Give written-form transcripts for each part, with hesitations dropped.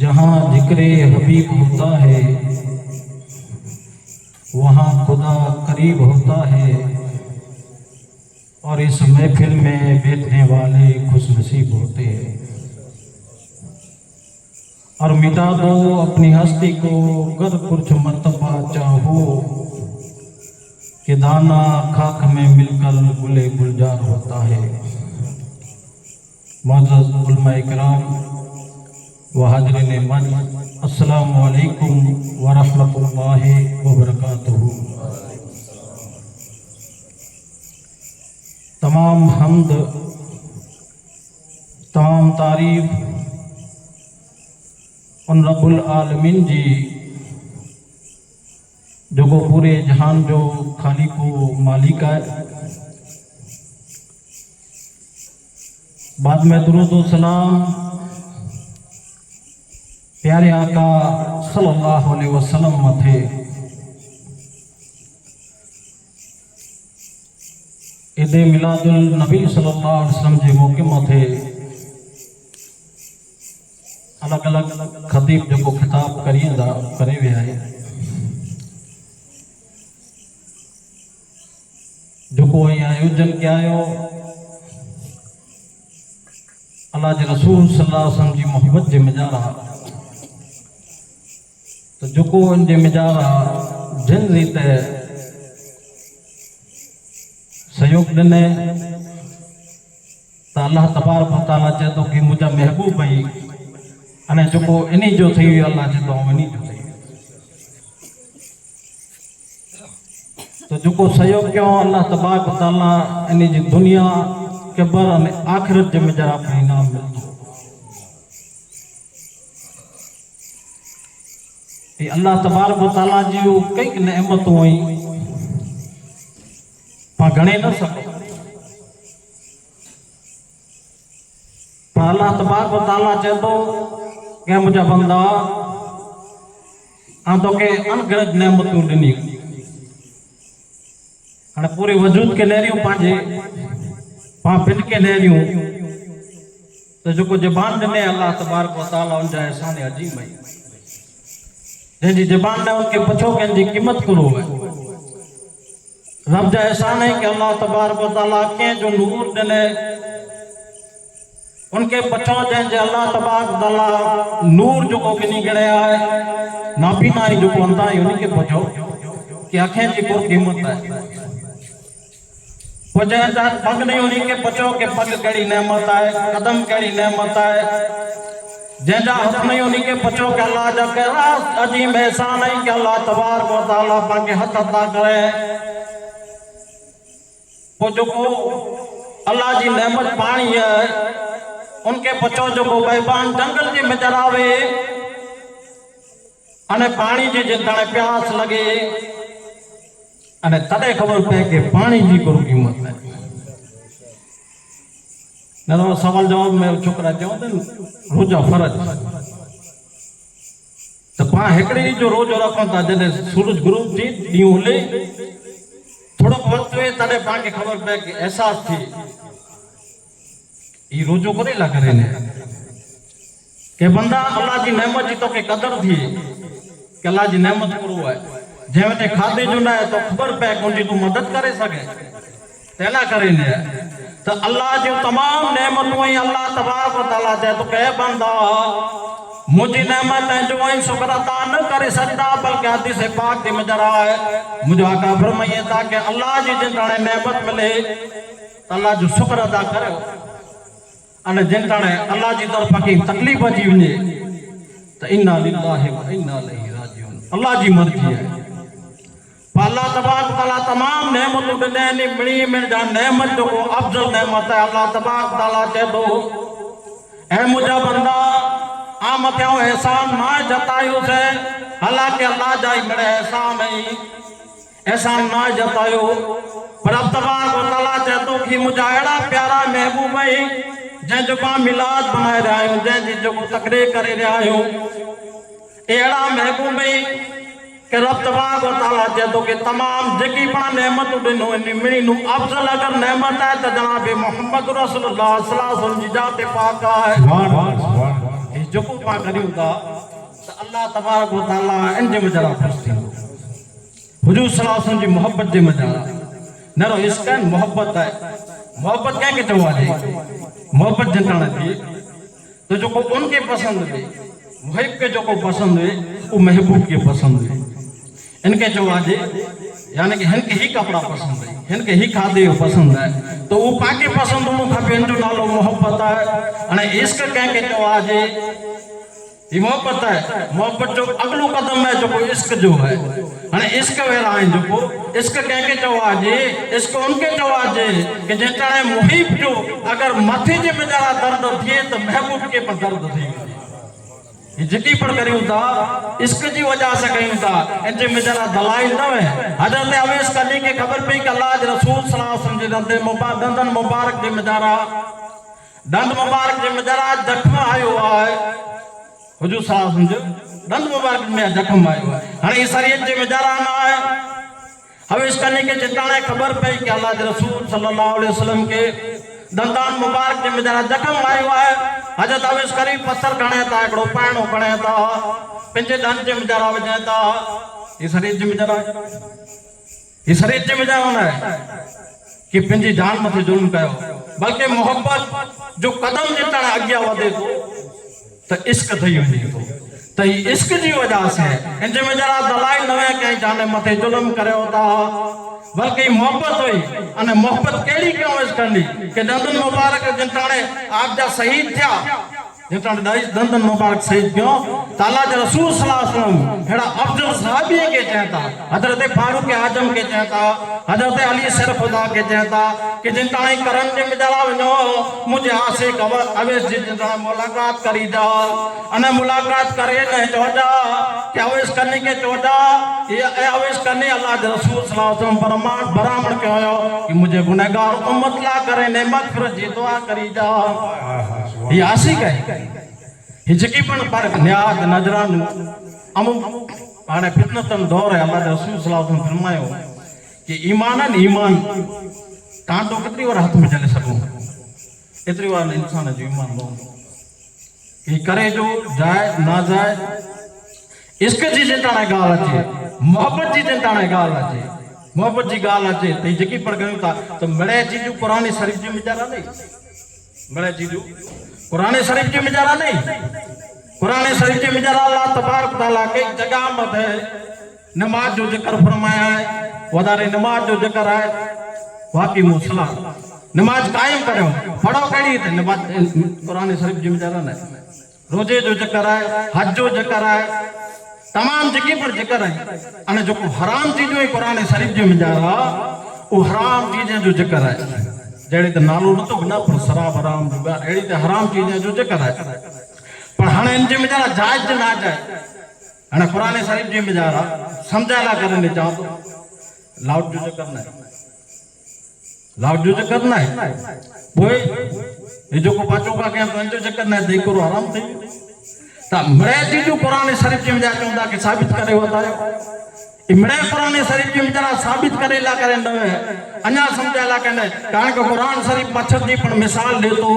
जहाँ जिक्र हबीब होता है वहाँ खुदा करीब होता है और इस महफिल में बैठने वाले खुशनसीब होते हैं। और मिटा दो अपनी हस्ती को कर कुछ मर्तबा चाहो कि दाना खाक में मिलकर गुले गुलजार होता है। मुअज़्ज़ज़ उलमा इकराम व हाज़रीन मजलिस, अस्सलामु अलैकुम व रहमतुल्लाहि व बरकातुहू। तमाम हम्द, तमाम तारीफ उन रब्बुल आलमीन जी जो को पूरे जहान जो खालिको मालिक है। बाद में दुरूद व सलाम प्यारे आका सल्लल्लाहु अलैहि वसल्लम मथे ईद मिलादुल नबी सल्लल्लाहु अलैहि वसल्लम जे मौके मथे अलग अलग खतीब जो को खिताब करींदा करे विया है। जो को आयोजन किया अल्लाह के रसूल सल्लल्लाहु अलैहि वसल्लम जी मोहब्बत जे मिजारा तो जो को इन जे मिजारा जिन रीत सहयोग ॾिने तो अल्लाह तबारक व तआला चए तो कि मुंहिंजा महबूब भाई अने जो को इन्हीं जो थी वियो अल्लाह चए तो इन्हीं जो थी तो जो को सहयोग क्यों अल्लाह तबारक व तआला इन्हीं जी दुनिया के बर अने आखिरत जे मिजारा अपने इनाम मिलतो। ये अल्लाह तबारक व तआला जी कई नेमतूं हुई पा गणे न सको पर अल्लाह तबारक व तआला चए तो कि मुझा बंदा आ तो के अनगिनत नेमतूं ॾिनी हाणे पूरे वजूद के नेरियूं पंहिंजे पा बिन के नेरियूं तो जो को ज़बान ॾिने अल्लाह तबारक व तआला उनजा एहसान अजीम है। जंहिंजी ज़बान ने उनके पुछो कंहिंजी क़ीमत करो है। रब जा एहसान है कि अल्लाह तबारक व तआला कंहिं जो नूर ॾिने उनके पछो जंहिंजे अल्लाह तबारक ताला नूर जो को किनी गड़या है नापीना ही जो को अंदा ही उनके पछो कि अखें जी को कीमत है वजह जा पग नहीं उन्हीं के पछो के पग कड़ी नेमत है कदम कड़ी नेमत है जंहिंजा हथ नहीं उन्हीं के पछो के अल्लाह जा कहिड़ा अजीम एहसान है कि अल्लाह तबारक व तआला पाके हथ अता करे वो जो को अल्लाह जी नेमत पानी है उनके पछो जो को बैबान जंगल जी में चरावे अने पानी जी जितने प्यास लगे अने तदे खबर पे के पानी जी को कीमत है न सवाल जवाब में छोकरा चवंदा रोजा फर्ज तो पा हेकड़ी जो रोजो रखो था जने सूरज गुरूब थी ॾींहुं हले थोड़ो वक्त हुए तदे पा के खबर पे के एहसास थी ये रोजो करे ला करे ने के बंदा अल्लाह जी नेमत जी तो के कदर थी के अल्लाह जी नेमत करो है जे वटे खादे जो ना है तो खबर पे कोन तू मदद करे सके तेला करे ने तो अल्लाह जो तमाम नेमतों ही अल्लाह तबारक व तआला चाहे तो कहे बंदा मुझी नेमत है जो इन शुक्र अदा न करे सकता बल्कि हदीस पाक दी में जरा है मुझे आका फरमाइए ताकि अल्लाह जी जिन ताने नेमत मिले अल्लाह जो शुक्र अदा करे अने जिन ताने अल्लाह जी तरफ की तकलीफ अची वने तो इन्ना लिल्लाहि व इन्ना इलैहि राजिऊन अल्लाह जी मर्जी है अल्लाह तबारक ताला तमाम नेमतों दे ने मिली मिल जा नेमत जो को अफजल नेमत है अल्लाह तबारक ताला कह दो ए मुझा बंदा आ मत्यो एहसान ना जतायो से हालांकि अल्लाह जाई मेरे एहसान है एहसान ना जतायो पर अब तबारक ताला कह दो कि मुझा एड़ा प्यारा महबूब है जे जो पा मिलाद बनाए रहा हूं जे जी जो तकरीर करे रहा हूं एड़ा महबूब है के रब तबारक व तआला जे तो के तमाम जेकी पण नेमत दिनो इन मिली नु अफजल अगर नेमत है तो जनाब मोहम्मद रसूलुल्लाह सल्लल्लाहु अलैहि वसल्लम जी जाते पाक है सुभान अल्लाह जो को पा करियो ता तो अल्लाह तबारक व तआला इन जे मजरा खुश थी हुजूर सल्लल्लाहु अलैहि वसल्लम जी मोहब्बत जे मजरा नरो इश्क है मोहब्बत है मोहब्बत क्या के चवा दे मोहब्बत जनता थी तो जो को उनके पसंद है मुहिब के जो को पसंद है वो महबूब के पसंद है इनके जो आज यानी कि इनके ही कपड़ा पसंद है इनके ही खादे पसंद है तो वो पाके पसंद हो खपे जो नालो मोहब्बत है अने इश्क कह के जो आज ये मोहब्बत है मोहब्बत जो अगलो कदम है जो इश्क जो है अने इश्क वेरा है जो को इश्क कह के जो आज इश्क उनके जो आज कि जेटा मुहिब जो अगर मथे जे में जरा दर्द थिए तो महबूब के पर दर्द थी जिकी पर करियो ता इश्क जी वजह से करियो ता इनजे में जरा दलाइल न है हजरत अवैस कली के खबर पे कि अल्लाह के रसूल सल्लल्लाहु अलैहि वसल्लम जे दंदन मुबारक जे में जरा दंद मुबारक जे में जरा जख्म आयो है हुजूर सल्लल्लाहु अलैहि वसल्लम दंद मुबारक में जख्म आयो है हने इस शरीयत जे में जरा ना है अवैस कली के जिताने खबर पे कि अल्लाह के रसूल सल्लल्लाहु अलैहि वसल्लम के दंदान मुबारक जे में जरा जख्म आयो है हजरत अवैस करी पत्थर खणे था एकड़ो पाणो खणे था पंजे दंद जे में जरा वजे था इस शरीर जे में जरा इस शरीर जे में जरा है कि पंजी जान मथे जुल्म कयो बल्कि मोहब्बत जो कदम जिता अगिया वधे तो इश्क थई वञे तो इश्क जी वजह से इन जे में जरा दलाइल नवे कहीं जाने मथे जुल्म करियो था बल्कि मोहब्बत हुई अने मोहब्बत केड़ी क्यों इस करनी के दंदन मुबारक जिताने आप जा शहीद थिया जिताने दंदन मुबारक शहीद क्यों ताला जे रसूल सल्लल्लाहु अलैहि वसल्लम हेड़ा अफजल सहाबी के कहता हजरत फारूक आजम के कहता हजरत अली सर खुदा के कहता कि जिताने करन जे मिजरा वनो मुझे आसे खबर अवैस जी जिता मुलाकात करी जा अने मुलाकात करे ने चोजा कि अवैस करने के चोजा ये अवैस करने अल्लाह के रसूल सल्लल्लाहु अलैहि वसल्लम फरमान बरामद कयो कि मुझे गुनहगार उम्मत ला करे ने मगफिरत जी दुआ करी जा ये आशिक है हिजकी पर न्याज नजरान अमुक हाणे फितनतन दौर है अल्लाह रसूल सल्लल्लाहु अलैहि वसल्लम फरमायो कि ईमान है ईमान कांटो कितनी बार हाथ में चले सकूं इतनी बार इंसान जो ईमान लो ये करे जो जाए ना जाए इश्क जी जिताने गाल अचे मोहब्बत जी जिताने गाल अचे मोहब्बत जी गाल अचे तो जिकी पर गयो था तो मिले चीजू पुरानी शरीफ जी मिजारा नहीं बड़े चीजू कुरान शरीफ के मिजारा नहीं, कुरान शरीफ के मिजारा अल्लाह तबारक तआला के जगह मत है नमाज जो जिक्र फरमाया है, वदारे नमाज जो जिक्र है वाकई मुसला नमाज कायम करो पढ़ो कड़ी थे नमाज कुरान शरीफ के मिजारा नहीं, रोजे जो जिक्र है, हज जो जिक्र है, तमाम जगह पर जिक्र है। अने जो हराम चीजों ही कुरान शरीफ जो मिजारा वो हराम चीजें जो जिक्र है, जड़ी तो नालो न तो ना पर शराब हराम जुगा एड़ी ते हराम चीजें जो जिक्र है, पर हने इन जे मिजारा जायज ना जाए अने कुरान शरीफ जे मिजारा समझाला करने चाहो तो लाउड जो जिक्र ना लाउड जो जिक्र ना कोई ये जो को पाचो का के तो जो जिक्र ना दे करो आराम थी ता मरे चीजो कुरान शरीफ जे मिजारा चोंदा के साबित करे होता है इमड़े कुरान शरीफ के मिजारा साबित करे ला करे न अन्या समझाला करे कारण के कुरान शरीफ मच्छर जी पण मिसाल दे तो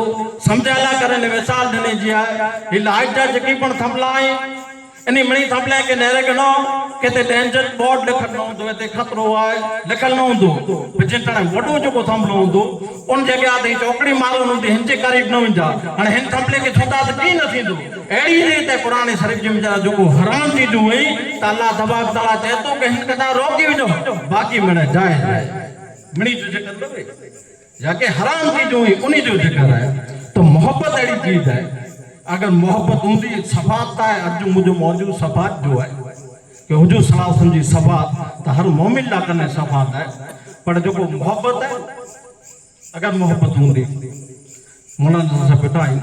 समझाला करे ने मिसाल देने जी है ये लाइट जा जकी पण थमलाए इनी मणी थमले के नेरे के नो केते डेंजर बोर्ड लिखनो तो ते खतरो है लिखल न हुंदो जितने वडो जो को थमलो हुंदो उन जगह ते चौकड़ी मारो न हिंजे करीब न वंजा अने हिन थमले के छोटा त की न थींदो एड़ी रीते कुरान शरीफ जे मिजारा जो को हराम चीजू हुई त अल्लाह तबारक तआला चए तो के हिन कदा रोकी वजो बाकी मने जाए मणी जो जिक्र लगे जाके हराम चीजू हुई उन्हीं जो जिक्र है। तो मोहब्बत एड़ी चीज है अगर मोहब्बत होंदी सफात है अज मुझे मौजूद सफात जो है कि हुजूर सल्लल्लाहु अलैहि वसल्लम जी सफात तो हर मोमिन ला करने सफात है पर जो को मोहब्बत है अगर मोहब्बत होंदी मौलाना साहब बताई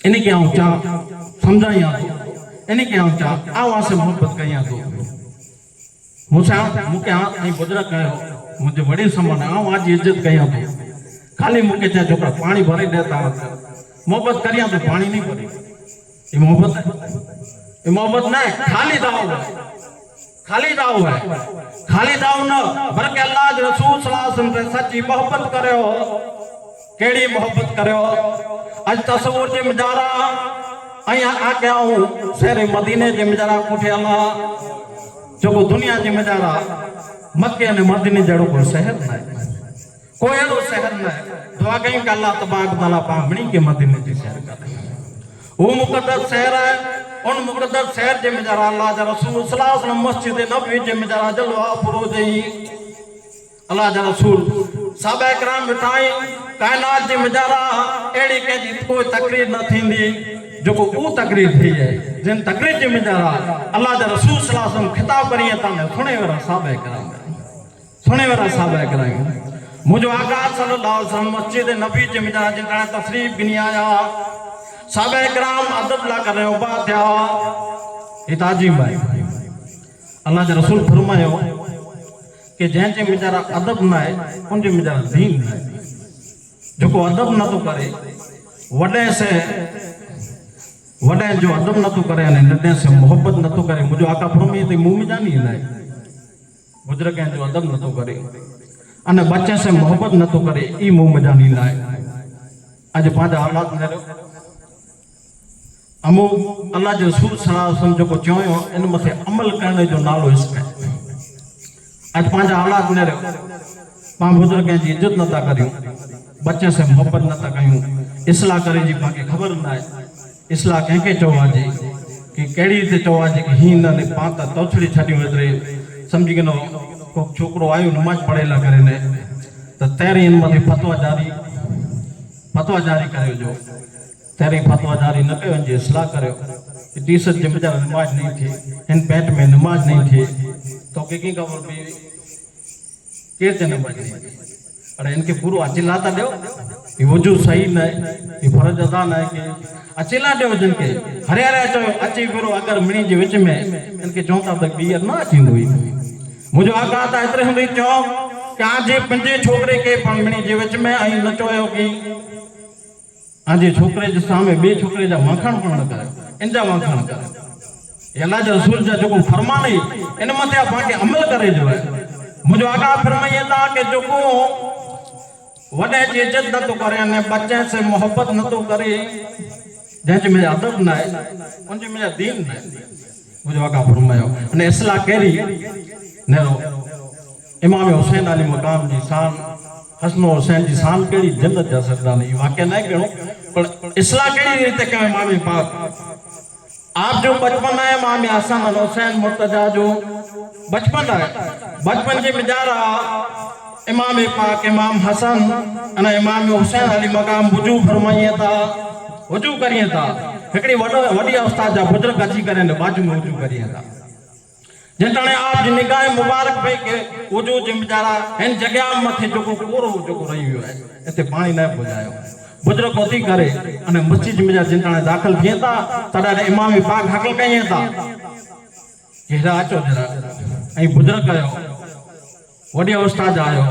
इन्हीं के आऊं चा समझाइया तो इन्हीं के आऊं चा आवा से मोहब्बत कहिया तो मुझे मुके नहीं बुजुर्ग कहो मुझे बड़ी सम्मान आऊं आज इज्जत कहिया तो खाली मुके चा छोकरा पानी भरी देता मोहब्बत करिया तो पानी नहीं भरी ये मोहब्बत है ये मोहब्बत नहीं खाली दाव है खाली दाव है खाली दाव न बल्कि अल्लाह के रसूल सल्लल्लाहु अलैहि वसल्लम से सच्ची मोहब्बत करे हो केड़ी मोहब्बत करे हो आज तस्वुर जे मिजारा अया आके आऊं शहर मदीने जे मिजारा कोठे अल्लाह जो को दुनिया जे मिजारा मक्के ने मदीने जड़ो को शहर ना कोई ऐसा शहर ना दुआ कहीं कि अल्लाह तबारक तआला पामणी के मदीने जे शहर करे वो मुकद्दस शहर है उन मुकद्दस शहर जे मिजारा अल्लाह जा रसूल सल्लल्लाहु अलैहि वसल्लम मस्जिद नबवी जे मिजारा जलवा फरोज ही अल्लाह जा रसूल साहबा इकराम बिठाई कायनात जे मिजारा एड़ी के जी कोई तकरीर न थींदी जो को वो तकरीर थी है जिन तकरीर जे मिजारा अल्लाह जा रसूल सल्लल्लाहु अलैहि वसल्लम खिताब करिए ताने सुने वाला साहबा इकराम सुने वाला साहबा इकराम मुझो आका सल्लल्लाहु अलैहि वसल्लम मस्जिद नबी जे मिजारा जिन तशरीफ बिनी आया साहबा इकराम अदब ला करे उबा थिया हिताजी भाई अल्लाह जा रसूल फरमायो कि जैसे मिजारा अदब ना है उन जे मिजारा दीन ना है जो को अदब न तो करे वडे से वडे जो अदब न तो करे ने नडे से मोहब्बत न तो करे मुझो आका फरमाए ते मुंह में जानी ना बुजुर्ग जो अदब न तो करे अने बच्चे से मोहब्बत न तो करे ई मुंह में जानी ना आज पांच हालात ने अमो अल्लाह जो रसूल सल्लल्लाहु अलैहि वसल्लम जो को चयो इन मथे अमल करने जो नालो इसमें आज पांच हालात ने पा बुजुर्ग की इज्जत नता करियो बच्चे से मोहब्बत नता कयूं इस्लाह करे जी बाकी खबर ना है इस्लाह कंहिंखे चवा जी कि केड़ी ते चवा जी कि ही न पाता तोछड़ी छडियो एतरे समझी गनो को छोकरो आयो नमाज पढ़ेला करे ने तो तेरे इन मथे फतवा जारी करे जो तेरे फतवा जारी न कयो जी इस्लाह करो टी शर्ट जे बेचारा नमाज नहीं थी इन पेट में नमाज नहीं थी तो के की खबर भी के ते नमाज नहीं अरे इनके पूरा अचिलाता दो ये वजू सही न है ये फर्ज अदा न है कि अचिला दो जिनके हरे हरे चो अची गुरु अगर मिणी जे विच में इनके चौथा तक बियर ना अची हुई मुझे आका था इतरे हुई चो कि आजे पंजे छोकरे के मिणी जे विच में आई न चोयो कि आजे छोकरे जे सामने बे छोकरे जा मखण पण न करे इन जा मखण करे अल्लाह जा रसूल जा जो फरमान है इन मथे पाके अमल करे जो है मुझे आका फरमाइए था कि जो को वडे जी इज्जत न तो करे ने बच्चे से मोहब्बत न तो करे जैसे मेरे अदब ना है उनजे मेरा दीन ना मुझे आका फरमायो ने इस्लाह केरी नेरो इमाम हुसैन अली मकाम जी शान हसनो हुसैन जी शान केड़ी जन्नत जा सरदार नहीं वाकई नहीं कहो पर इस्लाम केड़ी रीते कहे इमाम पाक आप जो बचपन है इमाम हसन हुसैन मुर्तजा जो बचपन है बचपन के मिजारा इमाम पाक इमाम हसन अने इमाम हुसैन अली मकाम वुजू फरमाइए था वुजू करिए था एकड़ी वडी उस्ताद जा बुजुर्ग अची करे ने बाजू में वुजू करिए था जतने आप जी निगाह मुबारक पे के वुजू जे बेचारा इन जगह मथे जो कोरो जो रही हुयो है इते पानी न बुझायो बुजुर्ग ओती करे अने मस्जिद में जतने दाखिल थिए था तडा इमाम पाक हकल कई था केरा अचो जरा आई बुजुर्ग आयो वडी उस्ताद आयो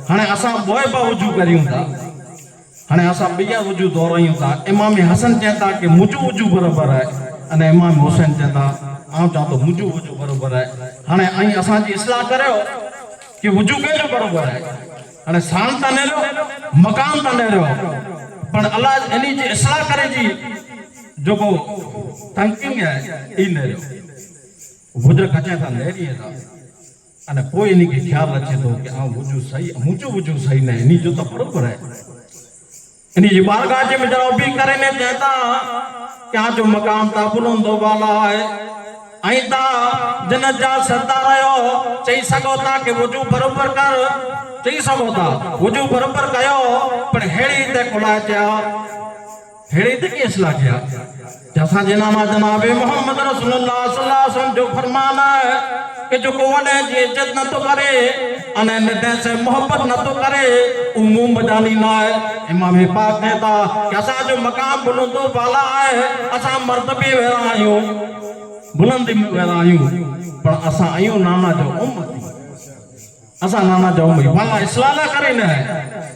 हाने असा बोए बा वुजू करियूं था हाने असा बिया वुजू दोरायूं था इमाम हसन कहता कि मुजू वुजू बराबर है अने इमाम हुसैन कहता आऊं चाहतो मुजू वुजू बराबर है हाने आई असा जी इस्लाह करियो कि वुजू केजो बराबर है हाने शान तने लो मकाम तने लो पण अल्लाह एनी जी इस्लाह करे जी जोको थिंकिंग है ई ने लो बुजुर्ग कचा था लेरी था अने कोई इनी के ख्याल रखे तो कि आ वुजू सही मुजू वुजू सही नहीं इनी जो तो बराबर है इनी जी बारगाह जे में जरा भी करे ने कहता क्या जो मकाम ता बुलंदो वाला है आईता जन्नत जा सरदार आयो चई सको ता के वुजू बराबर कर चई सको ता वुजू बराबर कयो पर हेड़ी ते कोला चा हेड़ी ते के इस्लाह किया जैसा जनामा जनाब मोहम्मद रसूलुल्लाह सल्लल्लाहु अलैहि वसल्लम जो फरमान है कि जो को वने जी इज्जत न तो करे अने नदे से मोहब्बत न तो करे उमूम बजानी ना है इमाम पाक कहता कि असा जो मकाम बुलंदो वाला है असा मर्तबे वेरा आयो बुलंदी वेरा आयो पर असा आयो नाना जो उम्मती असा नाना जो उम्मती वाला इस्लाह ना करे न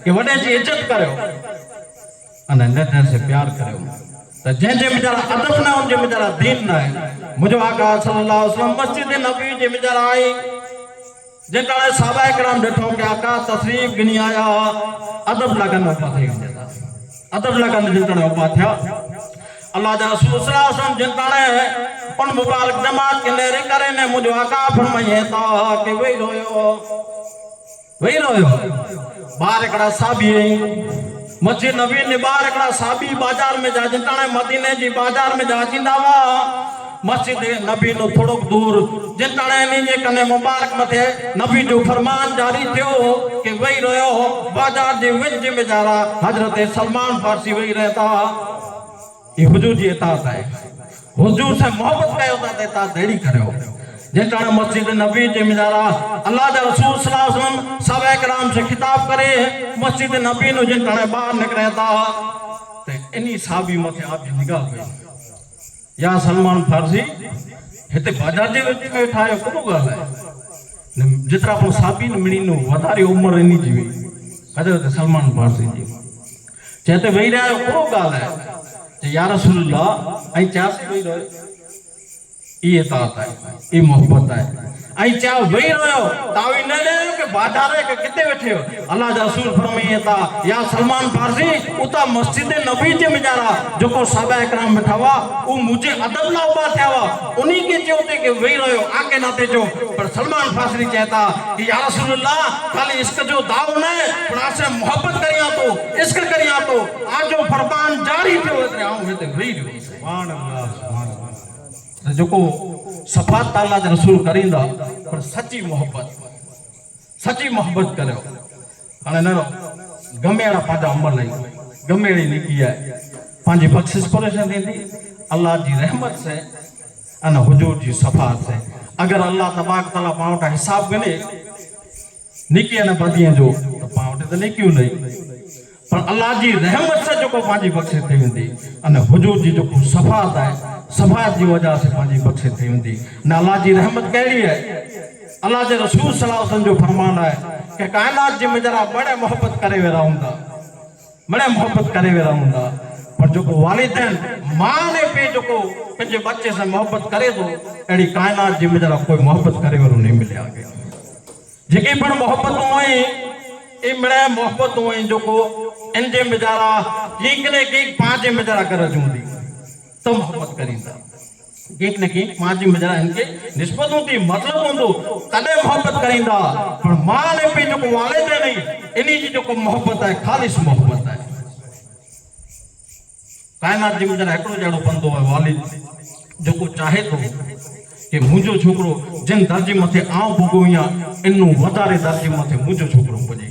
कि वने जी इज्जत करो अने नदे से प्यार करो तो जे बेचारा अदब ना उन जे बेचारा दीन ना है मुझे आका सल्लल्लाहु अलैहि वसल्लम मस्जिद नबी जे बेचारा आई जेका साहबा इकराम बैठो के आका तशरीफ गिनी आया अदब लगन ऊपर थे अदब लगन जितने ऊपर था अल्लाह दा रसूल सल्लल्लाहु अलैहि वसल्लम जितने उन मुबारक जमात के लेरे करे ने मुझे आका फरमाए ता के वही रोयो बाहर एकड़ा साबी मस्जिद नबी ने बाहर एकड़ा साबी बाजार में जा जितने मदीने जी बाजार में जा जिंदा वा मस्जिद नबी नो थोड़ो दूर जितने नी कने मुबारक मथे नबी जो फरमान जारी थियो कि वही रहो बाजार जे विच में जारा हजरत सलमान फारसी वही रहता ये हुजूर जी इताअत है हुजूर से मोहब्बत कयो ता देता देड़ी करो जितने मस्जिद नबी जे में जारा अल्लाह दा रसूल सल्लल्लाहु अलैहि वसल्लम साहबा इकराम से खिताब करे मस्जिद नबी नो जितने बाहर निकले ता ते इनी साहबी मथे आप जी निगाह गई या सलमान फारसी हिते बाजार जे विच में ठायो कोनो गाल है जितरा अपन साबी न मिणी नो वधारे उम्र इनी जी हजरत सलमान फारसी जी चेते वही रहा कोनो गाल है या रसूलुल्लाह आई चा से वही रहो ये इताअत है ये मोहब्बत है आई चा वही रहो तावी न ले के बाजार के किते बैठे हो अल्लाह दा रसूल फरमाए ता या सलमान फारसी उता मस्जिद नबी जे मिजारा जो को साहबा इकराम बैठावा उ मुझे अदब ना उबा थावा उन्हीं के जोते के वही रहो आके नाते जो पर सलमान फारसी कहता कि या रसूलुल्लाह खाली इश्क जो दाव न पर आसे मोहब्बत करिया तो इश्क करिया तो आज जो फरमान जारी थे आऊं हेते वही रहो सुभान अल्लाह सुभान अल्लाह जो को सफात ताला दे रसूल करींदा पर सच्ची मोहब्बत करो हाने न गमेड़ा पाजा अमल नहीं गमेड़ी निकी है पांजी बख्शिश परेशान देंदी अल्लाह जी रहमत से अन हुजूर जी सफात से अगर अल्लाह तबारक तआला पावटा हिसाब गने निकी न बदिए जो तो पावटे तो निकियो नहीं पर अल्लाह जी रहमत से जो को पांजी बख्शिश थी वेंदी अन हुजूर जी जो को सफात है सफात की वजह से पांजी बख्शिश थी वेंदी न अल्लाह जी रहमत केड़ी है अल्लाह के रसूल सल्लल्लाहु अलैहि वसल्लम जो फरमान है कि कायनात जी में जरा बड़े मोहब्बत करे वे रहूंगा बड़े मोहब्बत करे वे रहूंगा पर जो को वालिदैन मां ने पे जो को पंजे बच्चे से मोहब्बत करे तो एड़ी कायनात जी में जरा कोई मोहब्बत करे वालो नहीं मिले आगे जेके पण मोहब्बत होई ए मिले मोहब्बत होई जो को इंजे में जरा कीकने की पांचे में जरा कर जूंदी तो मोहब्बत करींदा कंहिंक न कंहिंक मां जी मजरा इनके निस्बत होती मतलब होंदो तॾहिं मोहब्बत करींदा पर मां ने पे जो वालिद नहीं इन्हीं जी जो मोहब्बत है खालिस मोहब्बत है कायनात जी मजरा एकड़ो जड़ो बंदो है वालिद जो चाहे तो कि मुझो छोकरो जिन दर्जे मथे आऊं भुगो या इन्नु वधारे दर्जे मथे मुझो छोकरो पुजे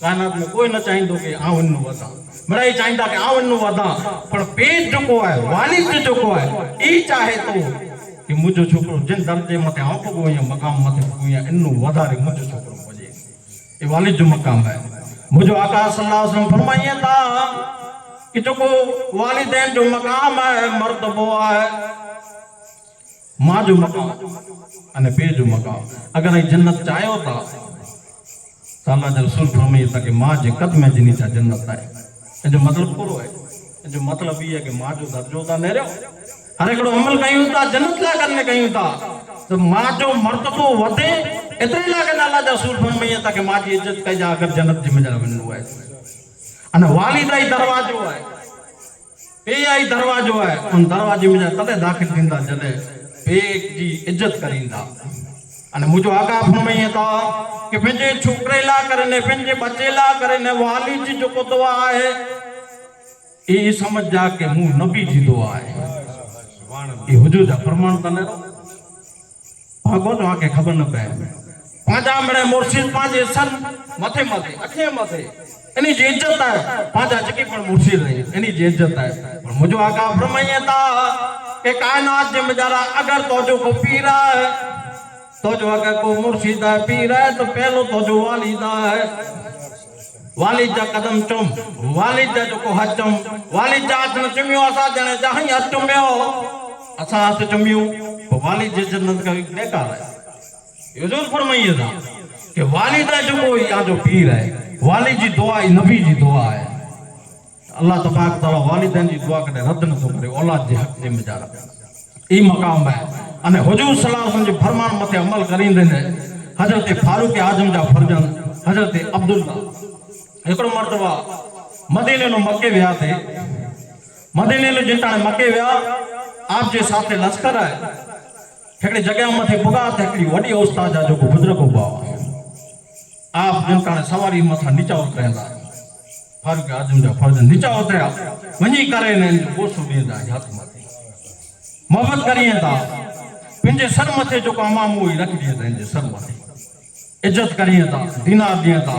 कायनात में कोई न चाहींदो कि आऊं इन्नु वधा मराई चाहींदा कि आऊं इन्नु वधा पर पेट जो है वालिद जो है ई चाहे तो कि मुझो छोकरो जिन दर्जे मथे आऊं भुगो या मकाम मथे भुगो या इन्नु वधारे मुझो छोकरो पुजे ये वालिद जो मकाम है मुझो आका सल्लल्लाहु अलैहि वसल्लम फरमाइए था कि जो वालिदैन जो मकाम है मर्तबो है मां जो मकाम अने पे जो मकाम अगर जन्नत चाहो था अल्लाह जो रसूल फरमाइए था कि मां जे कदम जिनी चा जन्नत है जो मतलब पूरो है जो मतलब ये है कि मां जो दर्जो था नेरो हर एकड़ो अमल कयूं था जन्नत ला करने कयूं था तो मां जो मर्तबो वधे एतरे ला के अल्लाह जो रसूल फरमाइए था कि मां जी इज्जत कजा अगर जन्नत जी मजरा वनो है अने वालिदा ही दरवाजो है पे आई दरवाजो है उन दरवाजे में तदे दाखिल थींदा जदे पेक जी इज्जत करींदा अने मुझो आका फरमाइए था कि पंहिंजे छोकरे ला करे ने पंहिंजे बच्चे ला करे ने वालिद जी जो दुआ है ई समझ जा के मु नबी जी दुआ है ई हुजूर जा फरमान तने भागो तो आके खबर न पे पांजा मरे मुर्शिद पांजे सन मथे मथे अखे मथे इनी जी इज्जत है पांजा जके पण मुर्शिद रही इनी जी इज्जत है पर मुझो आका फरमाइए था कि कायनात जे मजारा अगर तो जो को पीरा है तो जो अगर को मुर्शिद है पीरा है तो पहलो तो जो वालिदा है वालिद जा कदम चुम वालिद जा जो को हचम वालिद जा न चुमियो असा जने जहां हथ चुमियो असा हथ चुमियो तो वालिद जे जन्नत का बेकार है हुजूर फरमाइए था कि वालिदा जो को या जो पीर है वालिद जी दुआ ही नबी जी दुआ है अल्लाह तबारक तआला वालिदैन जी दुआ करे रद्द न तो करे औलाद जे हक जे मजारा ई मकाम है अने हुजूर सल्लल्लाहु अलैहि वसल्लम जे फरमान मथे अमल करींदे ने हजरत फारूक आजम जा फरजन हजरत अब्दुल्ला एकड़ो मर्तबा मदीने नो मक्के विया थे मदीने नो जिताने मक्के विया आप जे साथे लश्कर है एकड़ी जगह मथे पुगा थे एकड़ी वडी उस्ताद जा जो बुजुर्ग हुआ आप जिताने सवारी मथा नीचा उतरेंदा फारूक आजम जा फर्जन नीचा उतरिया वही करे ने गोसो देंदा हाथ मथे मोहब्बत करिए था पिंजे सर मथे जो अमाम हुई रख दिए था सर मथे इज्जत करिए था दीनार दिए था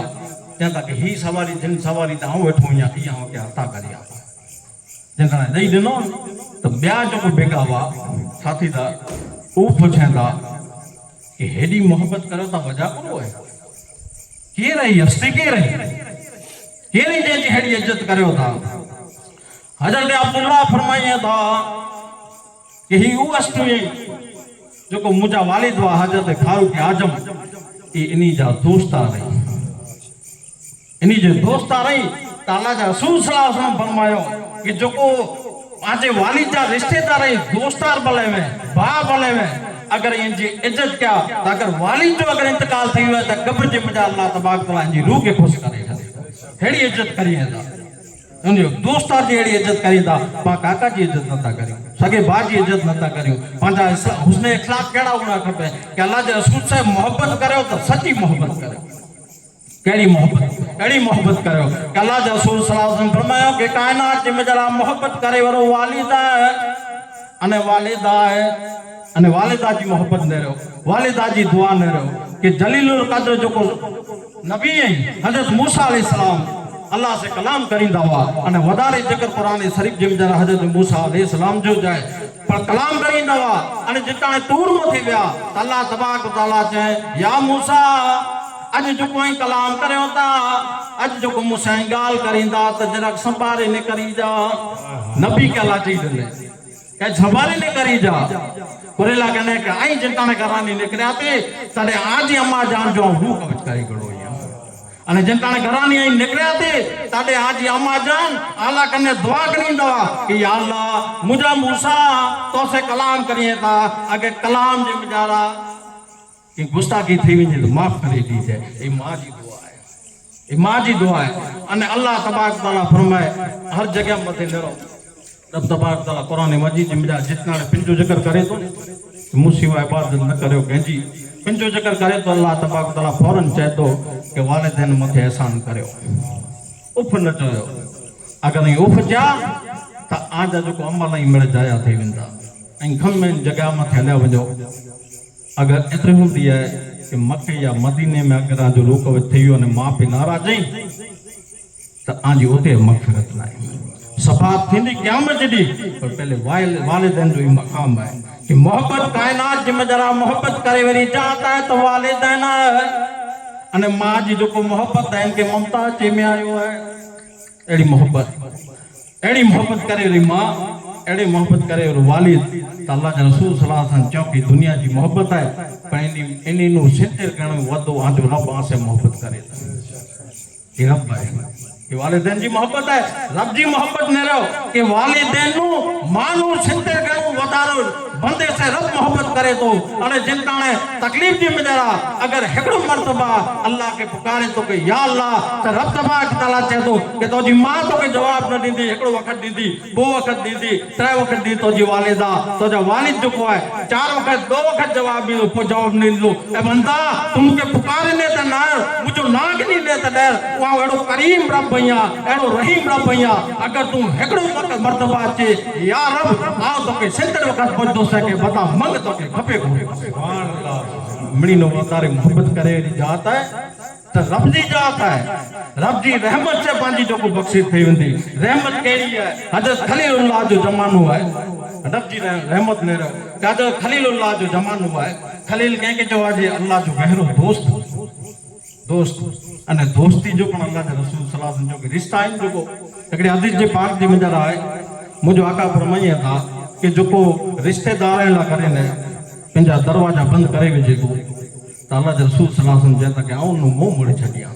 कहता कि ही सवारी जिन सवारी ता हूं वेठो या इया हो के हता करिया जंका दई दिनो तो ब्या जो को बेगा वा साथी दा ओ पुछेंदा कि हेडी मोहब्बत करो ता वजह करो है के रही हस्ती के रही केरी जे हेडी इज्जत करो था हजरत अब्दुल्ला फरमाइए था कि ही उ वस्तु जो को मुजा वालिद वा हजरत फारूक आजम इनी जा दोस्ता रही इनी जो दोस्ता रही ताला जा रसूल सल्लल्लाहु अलैहि वसल्लम फरमायो कि जो को आजे वालिद जा रिश्तेदार रही दोस्तार भले में बा भले में अगर इनजी इज्जत क्या अगर वालिद जो अगर इंतकाल थी हुआ त कब्र जे मजा अल्लाह तबारक तआला इनजी रूह के खुश करे हेड़ी इज्जत करिए था उन दोस्तार जी हेड़ी इज्जत करी था पा काका जी इज्जत नता करियो सगे बा जी इज्जत नता करियो पांजा हुस्न इखलाक केड़ा होना खपे कि अल्लाह जे रसूल से मोहब्बत करो तो सच्ची मोहब्बत करो केड़ी मोहब्बत करो कि अल्लाह जे रसूल सल्लल्लाहु अलैहि वसल्लम फरमायो कि कायनात जे मजरा मोहब्बत करे वरो वालिदा है अने वालिदा है अने वालिदा जी मोहब्बत ने रहो वालिदा जी दुआ ने रहो कि जलीलुल कद्र जो को नबी है हजरत मूसा अलैहिस्सलाम अल्लाह से कलाम करींदा हुआ अने वधारे जिक्र कुरान शरीफ जे मजरा हजरत मूसा अलैहिस्सलाम जो जाए पर कलाम करींदा हुआ अने जिताने तूर मथी विया अल्लाह तबारक तआला चए या मूसा अज जो कोई कलाम करियो ता अज जो को मुसाई गाल करींदा त जरा संभारे ने करी जा नबी के अल्लाह चई दे के संभारे ने करी जा कोरेला कने के आई जिताने घरानी निकरिया ते तडे आज अम्मा जान जो रूह कवच करी गड़ो अने जिताने घरानी आई निकरिया ते तडे आज अम्मा जान अल्लाह कने दुआ करींदा कि या अल्लाह मुजा मूसा तो से कलाम करिए ता अगे कलाम जे मजारा कि गुस्ताखी थी वने तो माफ करे दीजे ए मां जी दुआ है ए मां जी दुआ है अने अल्लाह तबारक तआला फरमाए हर जगह मथे नेरो रब तबारक तआला कुरान मजीद में जितना पिंजो जिक्र करे तो मुसीबा इबादत न करो कंहिंजी पिंजो जिक्र करे तो अल्लाह तबारक तआला फौरन चए थो कि वालिदैन मथे एहसान करियो उफ न चयो अगर उफ जा त आजा जो अमल ही मिल जाया थी वेंदा ऐं खम जगह मथे हलिया वञो अगर एतिरी हूंदी है कि मके या मदीने में अगर आजो रोक थी वियो अने माउ पीउ नाराज़ आहीं त आजी उते मग़फ़िरत न आहे सफ़ात थींदी क़यामत जी पर पहले वालिदैन जो ही मक़ाम है कि मोहब्बत कायनात जिमें जरा मोहब्बत करे वरी चाहता है तो वालिदैन अने मां जी जो मोहब्बत है इनके ममता चे में आयो है एड़ी मोहब्बत करे वरी मां एड़ी मोहब्बत करे और वालिद त अल्लाह के रसूल सल्लल्लाहु अलैहि वसल्लम चयो कि दुनिया की मोहब्बत है पर इनी नु सिद्ध करण वदो आजो रब आसे मोहब्बत करे ये रब है कि वालिदैन जी मोहब्बत है रब जी मोहब्बत न रहो कि वालिदैन नु मानू सिद्ध करण वदारो बंदे से रब मोहब्बत करे तो अरे जिन ताने तकलीफ जी में जरा अगर हेकड़ो मर्तबा अल्लाह के पुकारे तो के या अल्लाह त रब तबारक तआला चे तो कि तो जी मां तो के जवाब न दींदी हेकड़ो वक्त दींदी दो वक्त दींदी त्रै वक्त दी तो जी वालिदा तो जो वालिद जो है चार वक्त दो वक्त जवाब दी को जवाब नहीं दो ए बंदा तुम के पुकारे ने त ना मुजो नाग नहीं ले त डर वा एड़ो करीम रब भैया एड़ो रहीम रब भैया अगर तू हेकड़ो मर्तबा चे या रब आओ तो के सिंदर वक्त पहुंचो सके बता मंग तो के खपे को सुभान अल्लाह मिली नो तारे मोहब्बत करे जात है तो रब जी जात है रब जी रहमत से पांजी जो को बख्शी थई वेंदी रहमत केड़ी है हजरत खलीलुल्लाह जो जमानो है रब जी रहमत ने रहो हजरत खलीलुल्लाह जो जमानो है खलील के जो आज अल्लाह जो गहरो दोस्त अने दोस्ती जो पण अल्लाह के रसूल सल्लल्लाहु अलैहि वसल्लम जो रिश्ता इन जो एकड़े हदीस जे पाक जी में जरा है मुझो आका फरमाया था कि जो को रिश्तेदार ला करे ने पंजा दरवाजा बंद करे विजे को त अल्लाह के रसूल सल्लल्लाहु अलैहि वसल्लम जेता के आउं नु मुंह मोड़े छडिया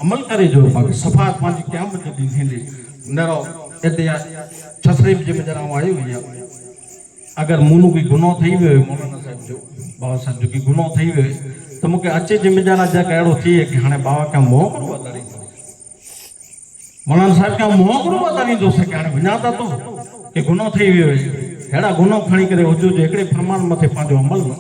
अमल करे जो बाकी सफात पांजी क़यामत दी थींदी नरो एते छसरीफ जी में जरा आयो हुई अगर मुनु की गुनाह थई वे मौलाना साहब जो बाबा साहब जो की गुनाह थई वे तो मुके अचे जिम्मेदार जगह एड़ो थी कि हाने बाबा का मोह करो तारी मौलाना साहब का मोह करो तारी दोस्त के हाने वञा ता तो कि गुनाह थी वियो हेड़ा गुनाह खणी करे हुजो जे एकड़े फरमान मथे पांजो अमल न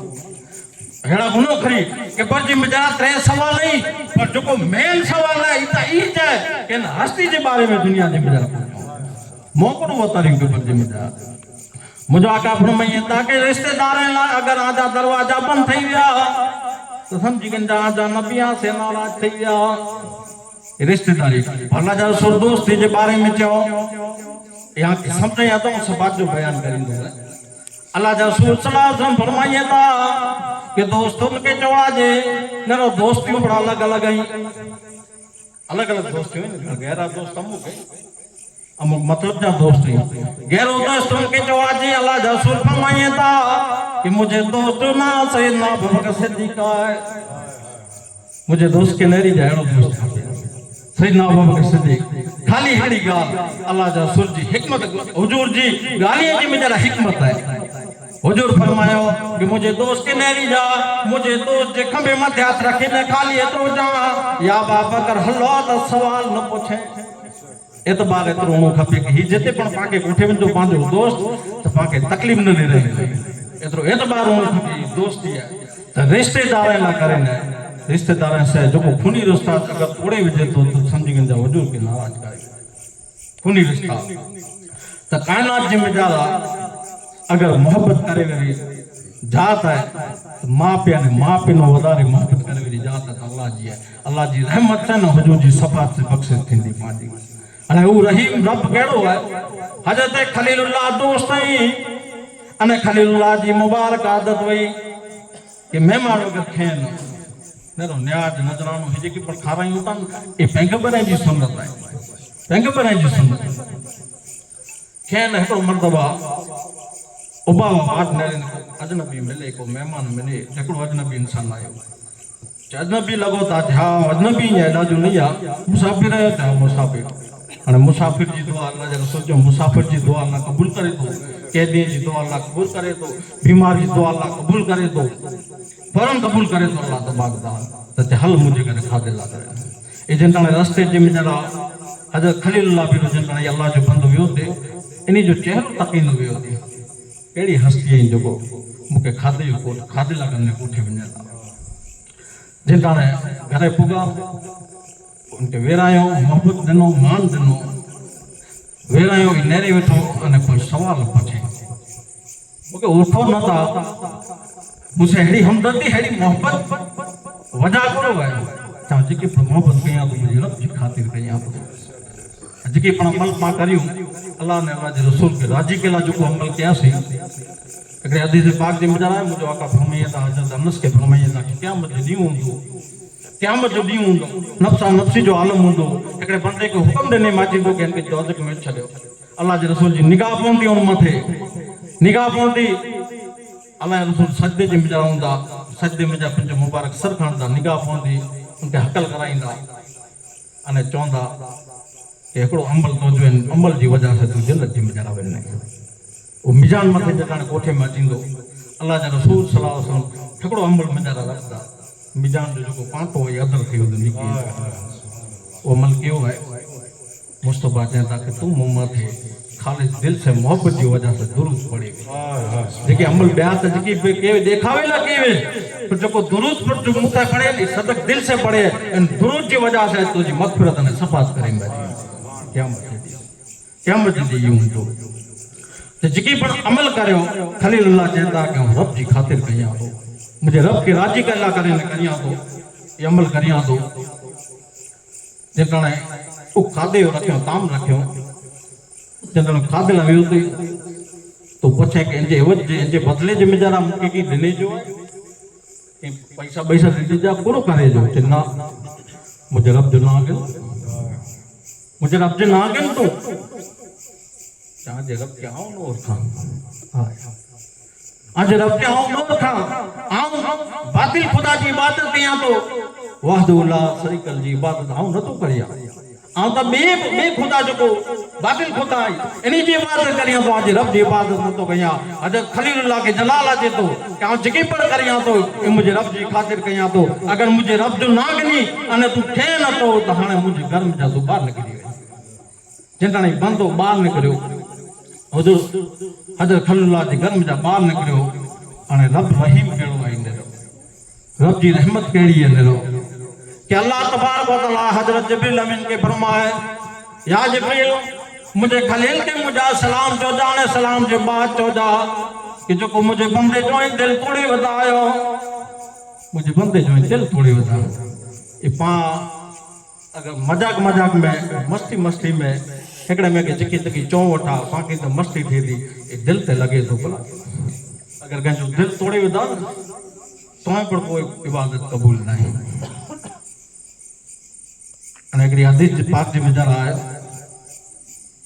हेड़ा गुनाह खणी के पर जिम्मेदार त्रै सवाल नहीं पर जो को मेन सवाल है इता ई है कि हस्ती के बारे में दुनिया जिम्मेदार मोह करो तारी के पर जिम्मेदार मुझे आका फरमाइए ताकि रिश्तेदार ला अगर आजा दरवाजा बंद थई विया तो समझी गंजा आजा नबिया से नाराज थई विया रिश्तेदारी भला जा सो दोस्ती के बारे में चो यहाँ के समझ या तो सब बात जो बयान करेंगे अल्लाह जा रसूल सल्लल्लाहु अलैहि वसल्लम फरमाइए था कि दोस्तों के चौड़ा जे नरो दोस्तियों बड़ा अलग अलग दोस्ती हो गहरा दोस्त अमुक मतलब जा दोस्त गहरो दोस्तों के चौड़ा जे अल्लाह जा रसूल फरमाइए था कि मुझे दोस्त ना से ना भगत सिद्दीक है मुझे दोस्त के नेरी जाएड़ो दोस्त सैयदना अबू बकर सिद्दीक खाली हड़ी गाल अल्लाह जा रसूल जी हिकमत हुजूर जी गालियां जी में जरा हिकमत है हुजूर फरमायो कि मुझे दोस्त के नेरी जा मुझे दोस्त जे खंबे मथे हाथ रखे ने खाली एतरो जा या बाबा कर हलो तो सवाल न पूछे एतबार एतरो नो खपे कि ही जते पण पाके कोठे में जो पांजो दोस्त तो पाके तकलीफ न ले रहे एतरो एतबार नो खपे दोस्ती है तो रिश्तेदार ला करे ने रिश्तेदार से जो खूनी रिश्ता अगर थोड़े विजे तो समझी गंजा हुजूर के नाराज करे खूनी रिश्ता तो कायनात जिम्मेदार अगर मोहब्बत करे वेरी जात है तो मां पे नो वदारे मोहब्बत करे वेरी जात है अल्लाह जी रहमत से न हुजूर जी सफात से बख्शिश थींदी पांजी अने वो रहीम रब केड़ो है हजरत खलीलुल्लाह दोस्त ही अने खलीलुल्लाह जी मुबारक आदत वई कि मेहमान अगर खेन नेरो न्याज नजरानो हिजे की पर खाराई उतान ए पैगंबर जी सुन्नत है पैगंबर जी सुन्नत खेन है तो मर्तबा उबा बात ने अजनबी मिले को मेहमान मिले एकड़ो अजनबी इंसान आयो अजनबी लगो ता हा अजनबी है दाजू नहीं आ मुसाफिर है ता मुसाफिर अने मुसाफिर जी दुआ अल्लाह जे रसूल जो मुसाफिर जी दुआ अल्लाह कबूल करे तो कैदी जी दुआ अल्लाह कबूल करे तो बीमार जी दुआ अल्लाह कबूल करे तो फौरन कबूल करे तो अल्लाह तबारक तआला ते हल मुझे करे खादे ला करे ए जन रस्ते जे में जरा हज़रत खलीलुल्लाह भी जिन अल्लाह जो बंदो वियो थे इन जो चेहरो तकींदो वियो थे कहिड़ी हस्ती आहिनि जेको मूंखे खाधे जो कोट खाधे लाइ कमु कोठे वञे जिन घर पुगा उनखे वेरायो मोहबत ॾिनो मान ॾिनो वेरायो नेरे वेठो अने कोई सवाल पुछे मूंखे उठो न था मुझसे हेड़ी हमदर्दी हेड़ी मोहब्बत वजह करो है चवां जेकी मोहब्बत कयां तो मुंहिंजे रब जी ख़ातिर कयां तो जेके पण अमल मां करियूं अल्लाह ने अल्लाह जे रसूल खे राज़ी कयल आहे जेको अमल कयासीं हिकिड़े हदीस पाक जे मुजब आहे मुंहिंजो आका फरमाईंदा था हज़रत अनस खे फरमाईंदा था कि क़यामत जो ॾींहुं हूंदो क़यामत जो ॾींहुं हूंदो नफ़्सा नफ़्सी जो आलम हूंदो हिकिड़े बंदे खे हुकुम ॾिने माचींदो कि हिनखे दोज़ख में छॾियो अल्लाह जे रसूल जी निगाह पवंदी हुन मथे निगाह पवंदी अल्लाह जे रसूल सजदे जे मुजब हूंदा सजदे में पंहिंजो मुबारक सर खणंदा निगाह पवंदी उनखे हकल कराईंदा अने चवंदा कि हिकिड़ो अमल तुंहिंजो आहिनि अमल जी वजह सां तूं जन्नत जी मिजान वञे उहो मिजान मथे जॾहिं कोठे में अचींदो अल्लाह जा रसूल सलाह वसलम हिकिड़ो अमल मिजान रखंदा मिजान जो जेको पाटो ऐं अदर थी वेंदो निकिरी उहो अमल कयो आहे मुस्तफ़ा चवनि था कि तूं मूं मथे ख़ाली दिलि से मोहब्बत जी वजह से दुरूद पढ़े जेके अमल ॿिया त जेकी ॾेखावे लाइ कई वे पर जेको दुरूद जो मूं ते पढ़े सदक दिलि से पढ़े ऐं दुरूद जी वजह से तुंहिंजी मग़फ़िरत ने सफ़ात करेंदा क़यामत जो ॾींहुं हूंदो त जेकी पण अमल करियो खलीलुल्लाह चवंदा कि रब जी ख़ातिर कयां थो मुझे रब के राजी कला करे करियां तो ये अमल करियां तो जितने वो खाधे रखियो ताम रखियो जितने खाधे ला वियो तो पूछे कि इंजे एवज जे इंजे बदले जे मिजारा मुके की दिने जो है पैसा पैसा दे जा पूरो करे जो चिन्ना मुझे रब जो ना गन मुझे रब जो ना गन तो चाहे रब क्या हो और खान हां आज रब के आऊं न था आऊं बातिल खुदा की इबादत कयां तो वहदुल्ला शरीकल जी इबादत आऊं न तो करिया आऊं तो बे खुदा जो बातिल खुदा इनी जी इबादत करिया तो आज रब की इबादत न तो कया आज खलीलुल्लाह के जलाल अचे तो कि आऊं जेके पर करिया तो मुझे रब जी खातिर कया तो अगर मुझे रब जो ना गनी अने तू थे न तो हाने मुझे घर में जा तू बाहर निकली वे जिंदाने बंदो बाहर निकलियो हुजूर हज़रत खलीलुल्लाह जे घर में जा बाहर निकलियो हाणे रब रहीम कहिड़ो आहे नेरो रब जी रहमत कहिड़ी आहे नेरो कि अल्लाह तबारक व तआला हज़रत जिब्रील अमीन के फरमाए या जिब्रील मुझे खलील के मुझा सलाम चोजा ने सलाम जे बाद चोजा कि जो मुझे बंदे जो दिल तोड़ी वधायो मुझे बंदे जो दिल तोड़ी वधायो ये पा अगर मजाक मजाक में मस्ती मस्ती में हिकिड़े में के चिकी चिकी चो वठा पाके तो मस्ती थी थी दिल ते लगे तो भला अगर कंहिंजो दिल तोड़े विधा तो पर कोई इबादत कबूल नहीं अने हिकिड़ी हदीस पाक जी में जरा आहे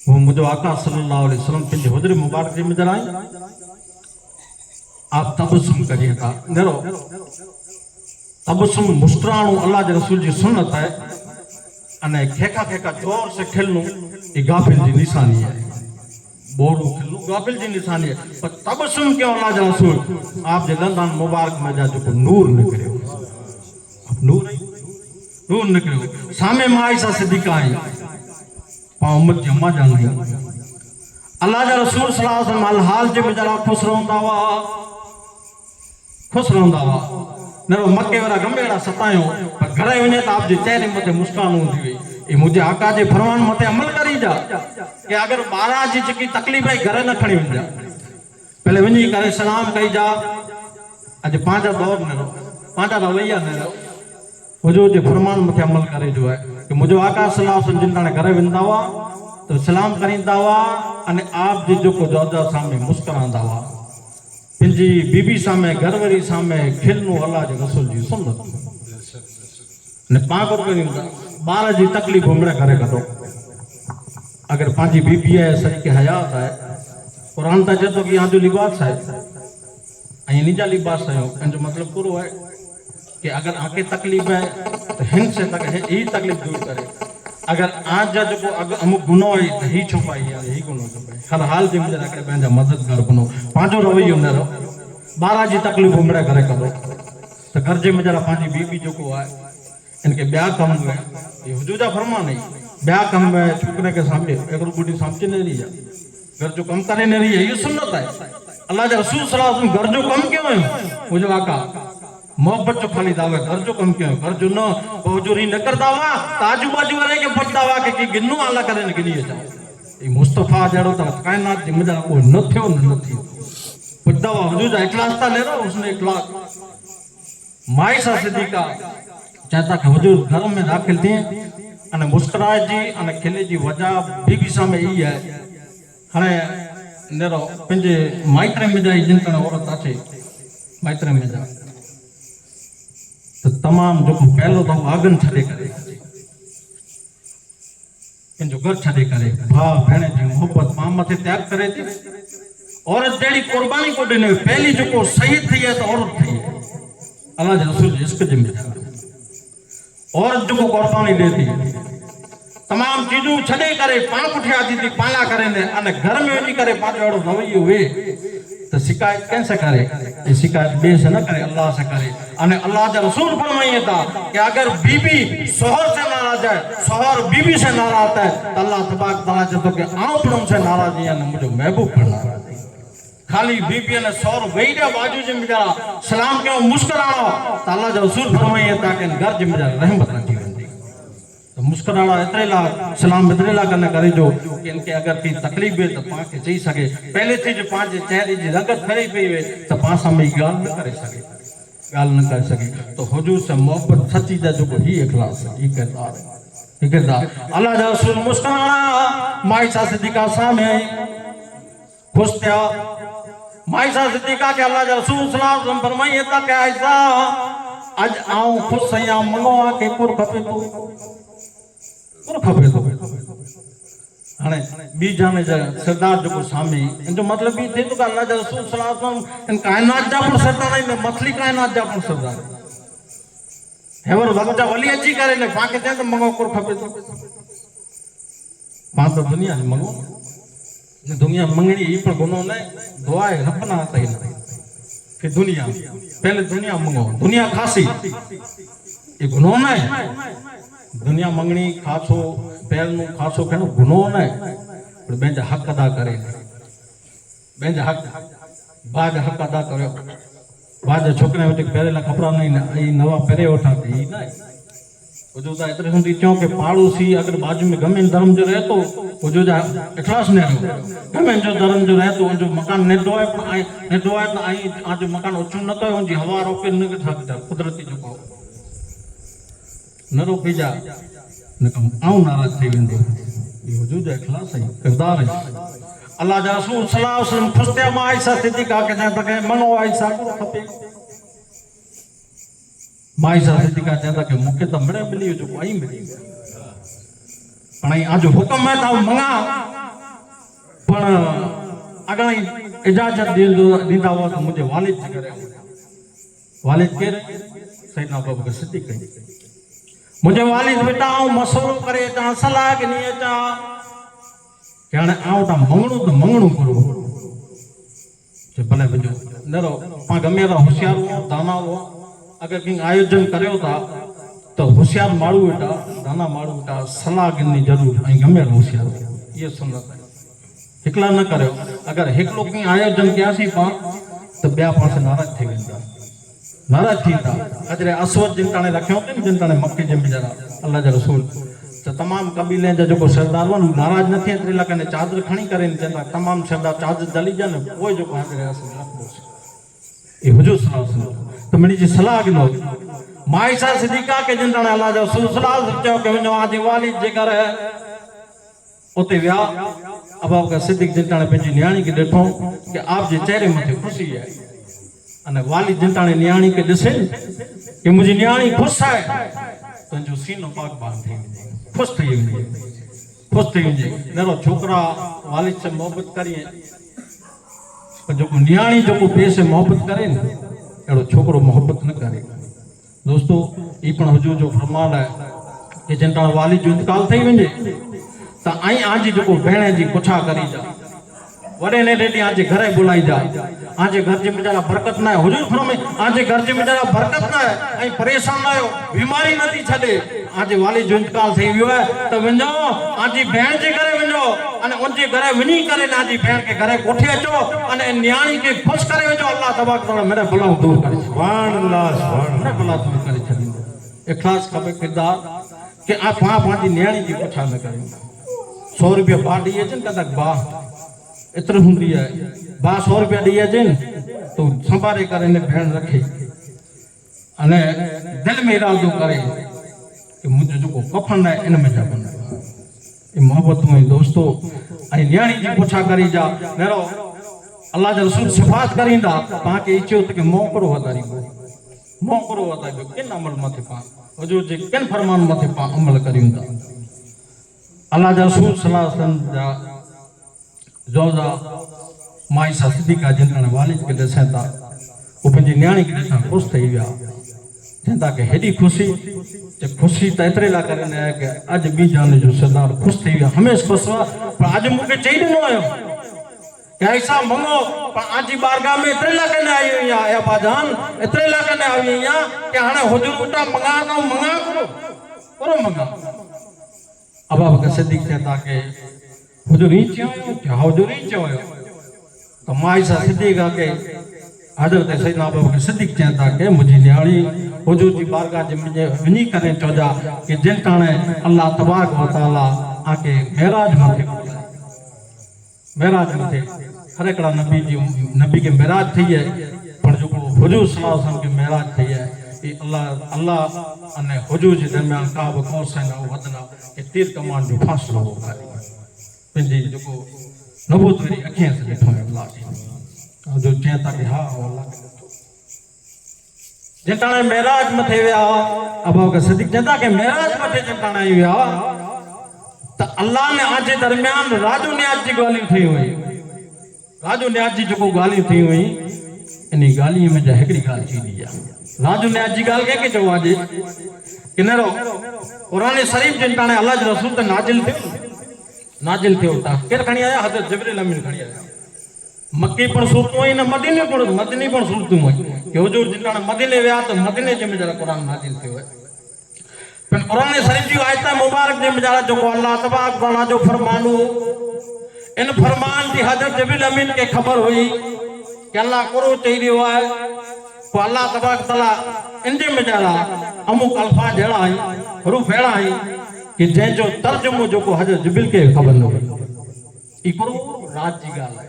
वो मुझो आका सल्लल्लाहु अलैहि वसल्लम पंहिंजे हुजरे मुबारक जी में जरा आहे आप तबसुम करिए था नेरो तबसुम मुस्कुराणो अल्लाह जे रसूल जी सुन्नत है अने खेका खेका जोर से खिलनो ये गाफिल जी निशानी है बोरू खिलनो गाफिल जी निशानी है पर तबसुम क्यों अल्लाह जा रसूल आप जे दंदान मुबारक में जा जो नूर निकलियो नूर निकलियो सामे माई सा सिद्दीका आई पा उम्मत जी अम्मा जान नहीं अल्लाह जा रसूल सल्लल्लाहु अलैहि वसल्लम हाल जे में जरा खुश रहंदा हुआ नरो मक्के वाला गंभेड़ा सतायो पर घरे वने तो आप जे चेहरे मथे मुस्कान होंदी हुई ये मुझे आका जे फरमान मथे अमल करी जा कि अगर बारा जी जेकी तकलीफ है घरे न खणी वञा पहले वनी करे सलाम कई जा अज पांजा दौर न रो पांजा रवैया न रो हुजूर जे फरमान मथे अमल करे जो है कि मुझो आका सल्लल्लाहु अलैहि वसल्लम जिन घरे वेंदा हुआ तो सलाम करींदा हुआ अने आप जी जो को जोजा सामने मुस्कुरांदा हुआ पिंजी बीबी सामे घरवारी सामे खिलनो अल्लाह जे रसूल जी सुन्नत ने पागो करिंदा बार जी तकलीफ हमरे करे कटो अगर पांजी बीबी है सही के हयात है कुरान ता जतो कि यहाँ जो लिबास है आई निजा लिबास है जो मतलब पूरो है कि अगर आके तकलीफ है तो हिन से तक ही तकलीफ दूर करे अगर आज जा जो अगर अमुक गुनो है तो ही छुपाई है ही गुनो छुपाई हर हाल जे मुझे रखे पंहिंजा मददगार गुनो पांजो रवैयो न रहो बारा जी तकलीफ हमरे करे करो तो घर जे मुझे पांजी बीबी जो को है इनके ब्याह कम हुए ये हुजूर जा फरमान है ब्याह कम में छोकरे के सामने एक बुढ़ी सामने नहीं रही है, घर जो कम करे नहीं रही है, ये सुन्नत है। अल्लाह के रसूल सल्लल्लाहु अलैहि वसल्लम घर जो कम क्यों है, वो जो आका मोहब्बत जो खाली दावा घर जो कम क्यों है, घर जो न बहुजूरी न कर दावा तो आजू बाजू वाले के पट दावा के गिन्नू आला करे न गिनी जाओ। ये मुस्तफा जड़ो तो कायनात जिम्मेदार को न थियो न थियो पट दावा हुजूर इखलास था ले रहा उसने इखलास माइसा सिद्दीका चाहता कि हुजूर घर में दाखिल थे अने मुस्कुराए जी अने खिले जी वजह बीबी सामे ई है हने नेरो पंजे माइत्रे में जाई जिन तने औरत आछे माइत्रे में जा तो तमाम जो पहलो तो आगन छड़े करे इन जो घर छड़े करे भा भेणे जी मोहब्बत मां मथे त्याग करे थी औरत जेड़ी कुर्बानी को देने पहली जो को शहीद थी है तो औरत थी अल्लाह के रसूल इश्क जिम्मेदार औरत जो को कुर्बानी देती तमाम चीजों छड़े करे पाण पुठे आती थी पाला करे ने अने घर में वही करे पाछो एड़ो रवैयो हुए तो शिकायत कैसे करे, ये शिकायत बे से न करे अल्लाह से करे। अने अल्लाह के रसूल फरमाइए था कि अगर बीबी शोहर से नाराज है, शोहर बीबी से नाराज है तो अल्लाह तबारक तआला चतो कि आपणों से नाराज है न मुझे महबूब पर नाराज है। खाली बीबी ने शोहर वेईडा बाजू जिम्मेदार सलाम के मुस्कुराणो तो अल्लाह के रसूल फरमाइए था कि घर जिम्मेदार रहमत रखी तो मुस्कुराना इतरेला सलाम इतरेला करने करे जो कि इनके अगर की तकलीफ है तो पांच के चई सके पहले थी जो पांच चेहरे जी रंगत फरी पई वे तो पांच में गाल न करे सके गाल न कर सके तो हुजूर से मोहब्बत सच्ची जा जो ही इखलास ही किरदार है किरदार अल्लाह जा रसूल मुस्कुराना माइसा सिद्दीका सामे खुश थिया माइसा सिद्दीका के अल्लाह जा रसूल सल्लल्लाहु अलैहि वसल्लम फरमाइए था कि आयशा आज आऊं खुश सया मनो के कुर खपे तो खपे तो हाने बी जाने जा सरदार जो को सामी इन जो मतलब भी थे तो अल्लाह जा रसूल सल्लल्लाहु अलैहि वसल्लम इन कायनात जा पर सरदार नहीं मछली कायनात जा पर सरदार हेवर वक्त वली अची करे ने पाके थे तो मंगो कुर खपे तो पां तो दुनिया मंगो ने दुनिया मंगनी ई पर गुनो ने दुआ है रखना सही ना कि दुनिया पहले दुनिया मंगो दुनिया खासी ये गुनो नहीं दुनिया मंगनी खासो पहल नु खासो कहनो गुनो नहीं पर बेंजा हक अदा करे बेंजा हक बाद हक अदा करो बाद छोकरे वटे पहले ला खपरा नहीं ना ई नवा पहले उठा दी नहीं हुजूर दा इतरे सुंदी क्यों के पाड़ोसी अगर बाजू में गमे धर्म जो रहे तो हुजूर जा इखलास ने गमे जो धर्म जो रहे तो जो मकान ने दोए तो आई आज मकान उच्चो न तो जी हवा रोके न के था कुदरती जो को न रोकी जा न कम आऊं नाराज थी वेंदो ये हुजूर जा इखलास है किरदार है अल्लाह जा रसूल सल्लल्लाहु अलैहि वसल्लम खुशते आयशा सिद्दीका के तके मनो आयशा को खपे माइसा सिद्दीका कहता कि मुके तो मरे मिली जो आई मिली पण आज हुक्म है था मंगा पण अगर इजाजत दींदा हो तो मुझे वालिद करे वालिद के सैयदना अबू बकर सिद्दीक मुझे वालिद बेटा मसलो करे ता सलाह के नहीं ता क्या आओ ता मंगणू करो जे भले बजो नरो पा गमे रा होशियार हो दाना हो अगर कहीं आयोजन करो था तो होशियार माड़ू बेटा दाना माड़ू बेटा सलाह गिनी जरूर गमे होशियार ये सुनत है हिकला न करो अगर हिकलो कहीं आयोजन कियासी पा तो ब्या पास नाराज थी वेंदा नाराज थी था अजरे असवद जिन ताने रखियो थे जिन ताने मक्के जिम्मेदार अल्लाह जा रसूल तो तमाम कबीले जा जो सरदार वन नाराज न थे इतरे लकने चादर खणी करे जंदा तमाम सरदार चादर जली जा ने कोई जो हाजिर है ये हुजूर सल्लल्लाहु अलैहि वसल्लम तो मेरी जी सलाह गिनो माइसा सिद्दीका के जिन ताने अल्लाह जा रसूल सल्लल्लाहु अलैहि वसल्लम के वनो आदि वाली जे कर है ओते व्या अबू बकर सिद्दीक जिन ताने पेजी न्याणी के देखो कि आप जे चेहरे मथे खुशी है अने वाली जिन ताने न्याणी के दिसे कि मुझे न्याणी खुश है तो जो सीनो पाक बांध थी खुश थी नरो छोकरा वालिद से मोहब्बत करिए जो न्याणी जो पैसे मोहब्बत करे न एड़ो छोकरो मोहब्बत न करे दोस्तों ई पण हुजूर जो फरमान है कि जिन ताने वालिद जो इंतकाल थई वने त आई आजी जो भेणे जी पुछा करी जा वडे ने ॾेढी आज घरे बुलाई जा आज घर जे मजारा बरकत ना है हुजूर फरमाए आज घर जे मजारा बरकत ना है ऐं परेशान ना आयो बीमारी नथी छॾे आज वाली जो इंतकाल थी वियो है त वञो आज भेण जे घरे वञो अने उनजे घरे वञी करे आज भेण के घरे कोठे अचो अने न्याणी के खुश करे वञो अल्लाह तबारक तआला मेरे भला दूर करे सुभान अल्लाह सुभान मेरे भला दूर करे छॾींदो इखलास खपे किरदार के आ पांजी न्याणी जी पुछा न करे 100 रुपया बा दी अचन कदक बा इतरो हुंदी है बा 100 रुपया दी अचन तो संभारे करे ने भेण रखे अने दिल में इरादो करे कि मुझे जो कफन है इन में जा बन ये मोहब्बत में दोस्तों आई न्याणी जी पुछा करी जा मेरो अल्लाह जो रसूल सिफात करिंदा पाके इच्छो के मोकरो वदारी मोकरो वदारी किन अमल मथे पा हुजूर जी किन फरमान मथे पा अमल करिंदा अल्लाह जो रसूल सल्लल्लाहु अलैहि वसल्लम जा जोजा माई सा सिद्दीका जिन वालिद के दसेता वो पंजी न्याणी के दसा खुश थई गया चंदा के हेडी खुशी जे खुशी त एतरे ला करने है कि आज बी जान जो सरदार खुश थई गया हमेशा खुश हुआ पर आज मुके चई दिनो आयो कि ऐसा मंगो पर आज बारगाह में एतरे ला करने आई या बाजान एतरे ला करने आई या कि हाने हुजूर उटा मंगा करो मंगा अब बकर सिद्दीक कहता के हुजूर ही चायो क्या हुजूर ही चायो तो माई सा सिद्दीक के हजरत सैयदना अबू बकर सिद्दीक कहता के मुझी न्याणी हुजूर जी बारगाह जे मुझे वनी करे चोजा कि जिन ताणे अल्लाह तबारक व तआला आके मेराज मथे हर एकड़ा नबी के मेराज थी है पर जो हुजूर सल्लल्लाहु अलैहि वसल्लम के मेराज थी है ये अल्लाह अने हुजूर जे दरमियान का बि कौस न वदना के तीर कमान जो फासलो हो पंहिंजी जेको नबूत वारी अखियां से ॾिठो है अल्लाह जी जो चेता कि हा अल्लाह जिताने मेराज मथे विया अबू बकर सिद्दीक चेता के मेराज मथे जिताने विया त अल्लाह ने आज दरमियान राजू न्याज जी गालियूं थी हुई राजू न्याज जी जो गालियूं थी हुई इन गालियूं में जा हिकड़ी गाल थी दी राजू न्याज जी गाल के जो आज किनरो कुरान शरीफ जिताने अल्लाह जो रसूल त नाजिल थियो ता केर खणी आया हजरत जिब्रील अमीन खणी आया मक्की पण सूरतों ही न मदनी पण सूरतों हुई कि हुजूर जिताने मदीने विया त मदीने जे में जरा कुरान नाजिल थियो है पर कुरान शरीफ जी आयत मुबारक जे में जरा जो अल्लाह तबारक तआला जो फरमानो इन फरमान जी हजरत जिब्रील अमीन के खबर हुई कि अल्लाह करो चई रियो है तो अल्लाह तबारक तआला इन जे में जरा अमुक अल्फाज जड़ा है हरूफ एड़ा है कि जे जो तर्जुमो जो हजरत जिब्रील के खबर न हुई ई करो राज जी गाल है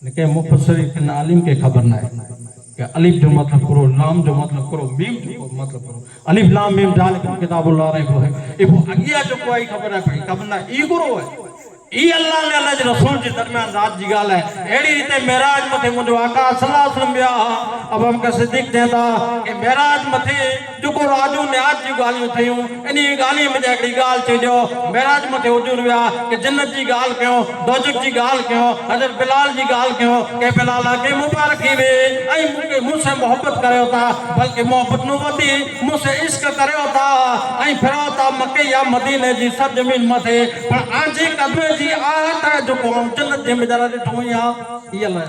लेकिन मुफस्सिरीन आलिम के खबर ना है कि अलिफ जो मतलब करो लाम जो मतलब करो मीम जो मतलब करो अलिफ लाम मीम जालिकुम किताबुल ला रैब है ये वो अगिया जो कोई खबर है खबर ना ई करो है ई अल्लाह ने अल्लाह जे रसूल जे दरमियान रात जी गाल है एड़ी रीते मेराज मथे मुजो आका सल्लल्लाहु अलैहि वसल्लम बिया अब हम का सिद्दीक देता कि मेराज मथे जो को राजू ने आज जी गालियों थयूं इनी गाली में एकड़ी गाल चयो मेराज मथे हुजूर बिया कि जन्नत जी गाल कयो दोजख जी गाल कयो हजरत बिलाल जी गाल कयो के बिलाल के मुबारक वे आई मुके मुझसे मोहब्बत करयो ता बल्कि मोहब्बत नु वदी मुझसे इश्क करयो ता आई फिरो ता मक्के या मदीने जी सब जमीन मथे पर आजे कदमे जी आता जो को जन्नत जे में जरा ॾिठो या ई अल्लाह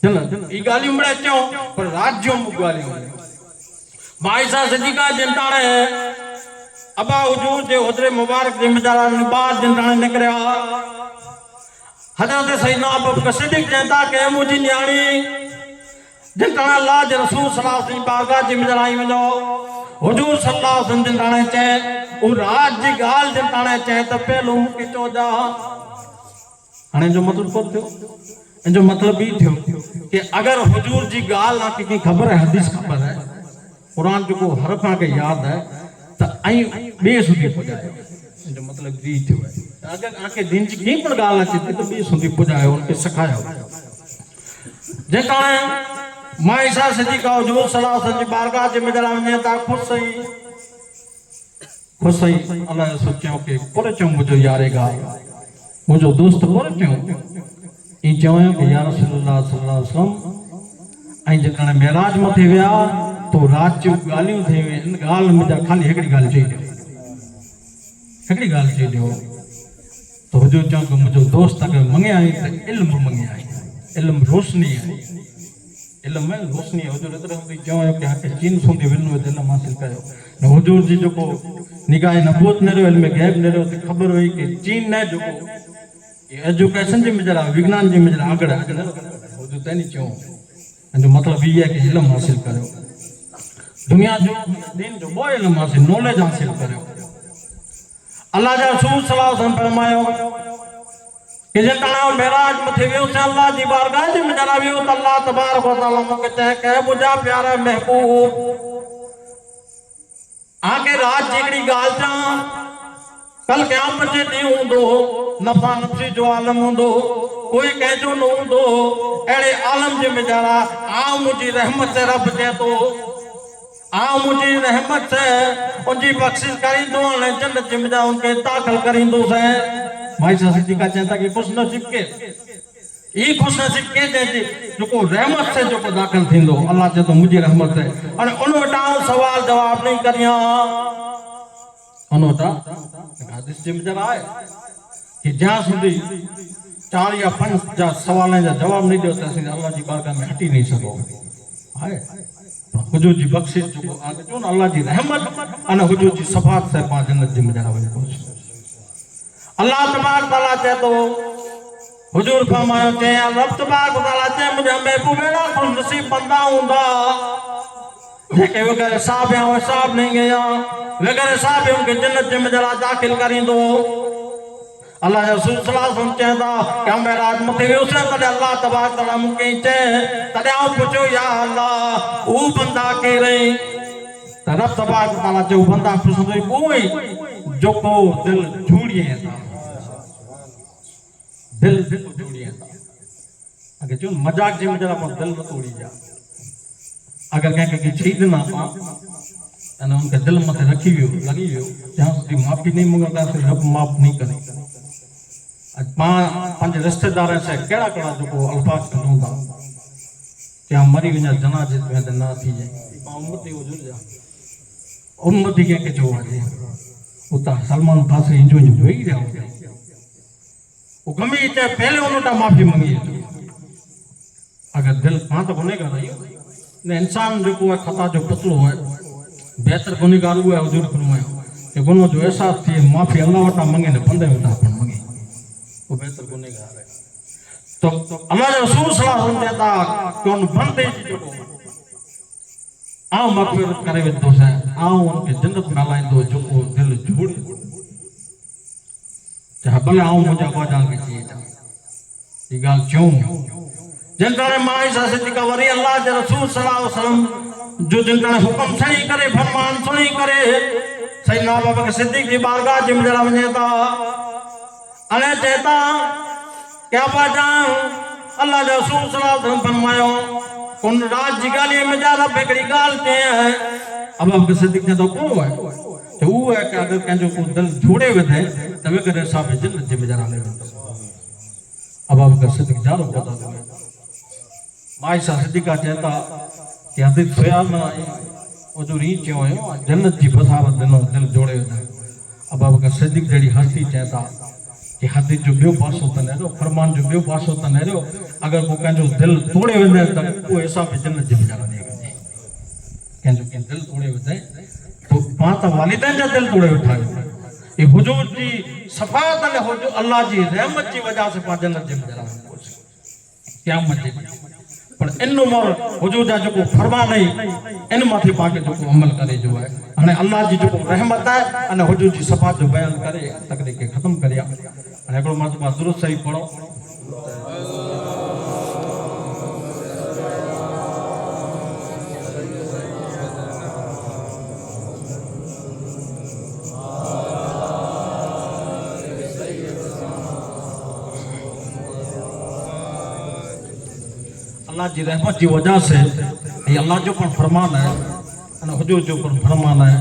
जन्नत ई गालियूं बड़े चो पर राज्यों मु गालियूं माइसा सिद्दीका जिंताणे अबा हुजूर जे हुजरे मुबारक जे में जरा निबाज जिंताणे निकरिया हजरत सैयदना अबू बकर सिद्दीक चेता के मुजी न्याणी जिंताणे अल्लाह जे रसूल सल्लल्लाहु अलैहि वसल्लम बारगाह जे में जरा आई वञो हुजूर सल्लल्लाहु अलैहि वसल्लम जिंताणे चे उ राज जी गाल जिताने चाहे तो पहलू मुके चोजा हाने जो मतलब को थियो इन जो मतलब ई थियो कि अगर हुजूर जी गाल ना की खबर है हदीस खबर है कुरान जो को हरफ के याद है तो आई बे सुधी पुजाए इन जो मतलब ई थियो है अगर आके दिन जी की पण गाल अचे तो बे सुधी पुजाए उनके सिखाया जेताने माइसा सिद्दीका हुजूर सल्लल्लाहु अलैहि वसल्लम बारगाह जे में जरा वने ता खुश अल्लाह सोचो कि पर चो मुझो यारेगा मुझो दोस्त पर चो ई चयो कि या रसूलुल्लाह सल्लल्लाहु अलैहि वसल्लम आई जने मेराज मथे विया तो रात जो गालियों थे इन गाल में जा खाली एकड़ी गाल चई दियो तो हुजूर चऊं कि मुंहिंजो दोस्त अगरि मंगे आई त इल्म मंगे आई, इल्म रोशनी आहे, इल्म में रोशनी आहे। हुजूर एतिरो बि चयो कि हाणे चीन सूंदी वञो त इल्म हासिल कयो। न हुजूर जी जेको निगाह नबूवत निकिरियो, इल्म गैब निकिरियो, त ख़बर हुई कि चीन न जेको एजुकेशन जी मिजर आहे, विज्ञान जी मिजर आगड़ हुजूर तैनी चयो जो मतलब ये है कि इल्म हासिल करो, दुनिया जो दीन जो वो इल्म हासिल, नॉलेज हासिल करो। अल्लाह जा रसूल सल्लल्लाहु अलैहि वसल्लम फरमायो कि जे तनाव मेराज मथे वियो से अल्लाह जी बारगाह जे में जरा वियो त अल्लाह तबारक व तआला मूंखे चए कहे मुंहिंजा प्यारा महबूब आगे रात जी हिकिड़ी ॻाल्हि चवां, कल क़यामत जे ॾींहुं हूंदो, नफ़ा नफ़सी जो आलम हूंदो, कोई कंहिंजो न हूंदो, अहिड़े आलम जे में जरा आऊं मुंहिंजी रहमत से रब चए थो, आऊं मुंहिंजी रहमत से उनजी बख़्शिश करींदो ऐं जन्नत जे में उनखे दाख़िल करींदुसि। भाई साहब सिद्दीक़ा चवनि था कि खुशनसीब के ई खुशनसीब के जंहिंजे जेको रहमत से जेको दाख़िल थींदो, अल्लाह चए थो मुंहिंजी रहमत से। हाणे उन वटां सवाल जवाब नहीं करियां, उन वटां हदीस जे में जरा आहे कि ज्यां સુધી 4 या 5 जा सवालनि जा जवाब नहीं ॾियो त असीं अल्लाह जी बारगाह में हटी नहीं सघो। आहे हुजूर जी बख़्शिश जेको आगे चओ न अल्लाह जी रहमत अने हुजूर जी सफ़ात से पाण जन्नत जे में जरा वञी पहुचो। अल्लाह तबारक तआला चए थो, हुजूर फरमायो चए रब तबारक तआला चए मुंहिंजा महबूब अहिड़ा खुशनसीब बंदा हूंदा जेके वग़ैरह हिसाब या हिसाब नहीं गया, वग़ैरह हिसाब उनखे जन्नत जे में जरा दाख़िल करींदो। अल्लाह जा रसूल सल्लल्लाहु अलैहि वसल्लम चए था कि मेराज मथे वियुसि तॾहिं अल्लाह तबारक तआला मूंखे चए, तॾहिं आऊं पुछियो या अल्लाह हू बंदा केरई, त रब तबारक तआला चयो बंदा पुछंदो उहो ई जेको दिल झूड़िए था, दिल जोड़िए था। अगर जो मजाक जे में जरा दिल न तोड़ी जा, अगर कंहिंखे छीद ना पा अने उनके दिल मथे रखी वियो लगी वियो, जहाँ સુધી माफ़ी नहीं मंगता से रब माफ़ नहीं करे। पंज रिश्तेदार से कड़ा कड़ा जो अल्फाज करूँ था क्या मरी वञा जनाजे में त ना थी जाए उम्मती हुजूर जा उम्मती के जो आहे उता सलमान पासे इंजो इंजो वेही रहिया वो गमे चाहे पहले उन्होंने माफ़ी मंगी अगर दिल पां तो गुनेगार है ने इंसान जो है खता जो पुतलो है बेहतर गुनेगार हुआ है हुजूर फरमाया कि गुनो जो एहसास थी माफ़ी अल्लाह वटा मंगे ने बंदे वटा पण मंगे वो बेहतर गुनेगार है। तो अल्लाह जो रसूल सल्लल्लाहु अलैहि वसल्लम कहता कि उन बंदे जी जो आओ मग़फ़िरत करे वेंदो से आओ उनके जन्नत में हलाईंदो जो दिल झूड़ चाहे भले आऊं मुझे बाजान के चाहिए ये गाल क्यों जिनका माई सा सिद्दीक़ा वरी अल्लाह के रसूल सल्लल्लाहु अलैहि वसल्लम जो जिनका हुक्म सही करे फरमान सुनी करे सही ना बाबा के सिद्दीक़ की बारगाह जिम जरा वने ता अने कहता क्या बाजान अल्लाह के रसूल सल्लल्लाहु अलैहि वसल्लम फरमायो उन रात जी गाली में जा रब एकड़ी गाल के है अब आपके सिद्दीक़ ने तो को है तो वो है कि अगर कंजो को दिल जोड़े वधे तबे करे साहब जन्नत जे में जरा ले अब आपका सिद्दीक़ जानो पता है माई सा सिद्दीक़ा कहता कि हदीस ख्याल में वो जो री चयो है जन्नत जी बसावत दिनो दिल जोड़े वधे अब आपका सिद्दीक़ जड़ी हस्ती कहता कि हदीस जो बियो पासो तने रो फरमान जो बियो पासो तने रो अगर को कंजो दिल तोड़े वधे त को हिसाब जन्नत जे में जरा ले कंजो के दिल तोड़े वधे तो पांच वालिदैन जा दिल तोड़े उठा ये हुजूर जी सफात ने हुजूर अल्लाह जी रहमत की वजह से पा जन्नत जे में जरा क़यामत जे पर इन उमर हुजूर जा जो फरमान है इन माथे पाके जो अमल करे जो है अने अल्लाह जी जो रहमत है अने हुजूर जी सफात जो बयान करे तकरीर के खत्म करया अने एकड़ो मर्तबा दुरुस्त सही पढ़ो अल्लाह जी रहमत की वजह से ये अल्लाह जो पण फरमान है अने हुजूर जो पण फरमान है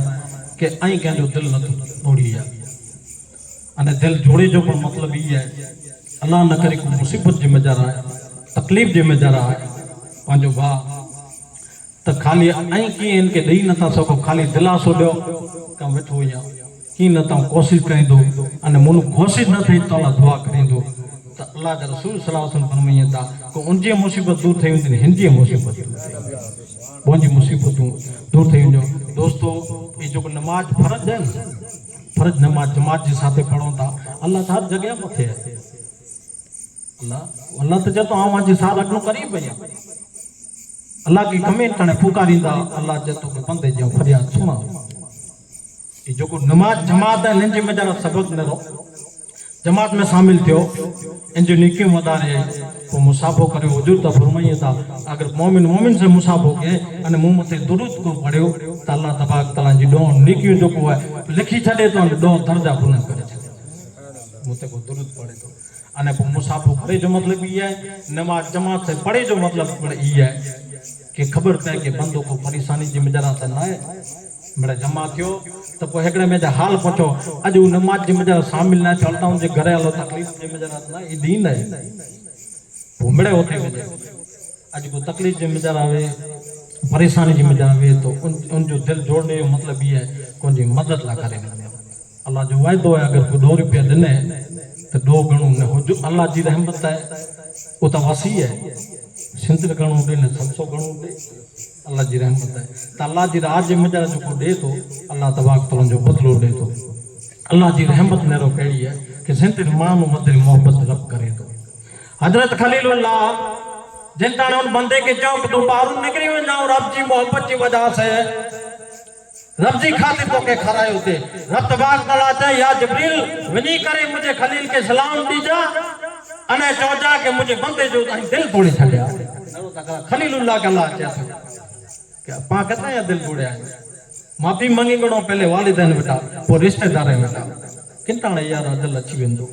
कि आई कंहिंजो दिल न तोड़ी है अने दिल जोड़े जो पण मतलब ये है अल्लाह न करे को मुसीबत जे में जरा है तकलीफ जे में जरा है पांजो भा तो खाली आई की इनके दई न था सको खाली दिलासो दो कम वेठो या की न ता कोशिश करींदो अने मुनु कोशिश न थई तो अल्लाह दुआ करींदो तो अल्लाह जा रसूल सल्लल्लाहु अलैहि वसल्लम फरमाइनि था कि उनजी मुसीबत दूर थई वञे हिंदी मुसीबत बोंजी मुसीबतूं दूर थई वञो। दोस्तों ये जो नमाज फर्ज है न फर्ज नमाज जमात जे साथे पढ़ो था अल्लाह हर जगह मथे है। अल्लाह तो जतो आवां जी साथ अगनो करीब है अल्लाह की कमेंट ने पुकारींदा अल्लाह जतो के बंदे जो फरियाद सुना ये जो नमाज जमात है निंजे में जरा सबक न रो जमात में शामिल थियो इंजो निकियो वधारे तो मुसाफो करे हुजूर तो फरमाइए था अगर मोमिन मोमिन से मुसाफो के अने मुंह मथे दुरूद को पढ़ियो तो अल्लाह तबारक तआला जी दो निकियो जो को है लिखी छडे तो दो दर्जा बुलंद करे छे मुते को दुरूद पढ़े तो अने मुसाफो करे जो मतलब ये है नमाज जमात से पढ़े जो मतलब ये है कि खबर पे कि बंदों को परेशानी जी में जरा से ना है मेरा जमा थियो तो को हेकड़े में हाल पहुंचो अजू नमाज जी में जरा शामिल ना चलता हूं जे घरे आलो तकलीफ जी में जरा ना ये दीन है भूमड़े होते हुए आज को तकलीफ जी में जरा आवे परेशानी जी में जरा आवे तो उन जो दिल जोड़ने का मतलब ये है कौन जी मदद ला करे अल्लाह जो वायदो है अगर को 2 रुपया देने तो 2 गणों ने हो जो अल्लाह जी रहमत है वो तो वसी है सिंदर गणों दे ने 700 गणों दे अल्लाह जी रहमत है तो अल्लाह जी राज में जरा जो को दे तो अल्लाह तबारक तआला जो बदलो दे तो अल्लाह जी रहमत नेरो कड़ी है कि सिंदर मान मत मोहब्बत रब करे तो हजरत खलीलुल्लाह जिन ताने उन बंदे के चौक तो बाहर निकली वना रब जी मोहब्बत की वजह से रब जी खातिर तो के खराए होते रब तबारक तआला चाहे या जिब्रील वनी करे मुझे खलील के सलाम दीजा अने चौजा के मुझे बंदे जो दिल तोड़े छड़या खलीलुल्लाह का अल्लाह चाहे क्या पा कहता है दिल तोड़या माफी मांगी गणो पहले वालिदैन बेटा वो रिश्तेदार बेटा किंताणे यार दिल अची वेंदो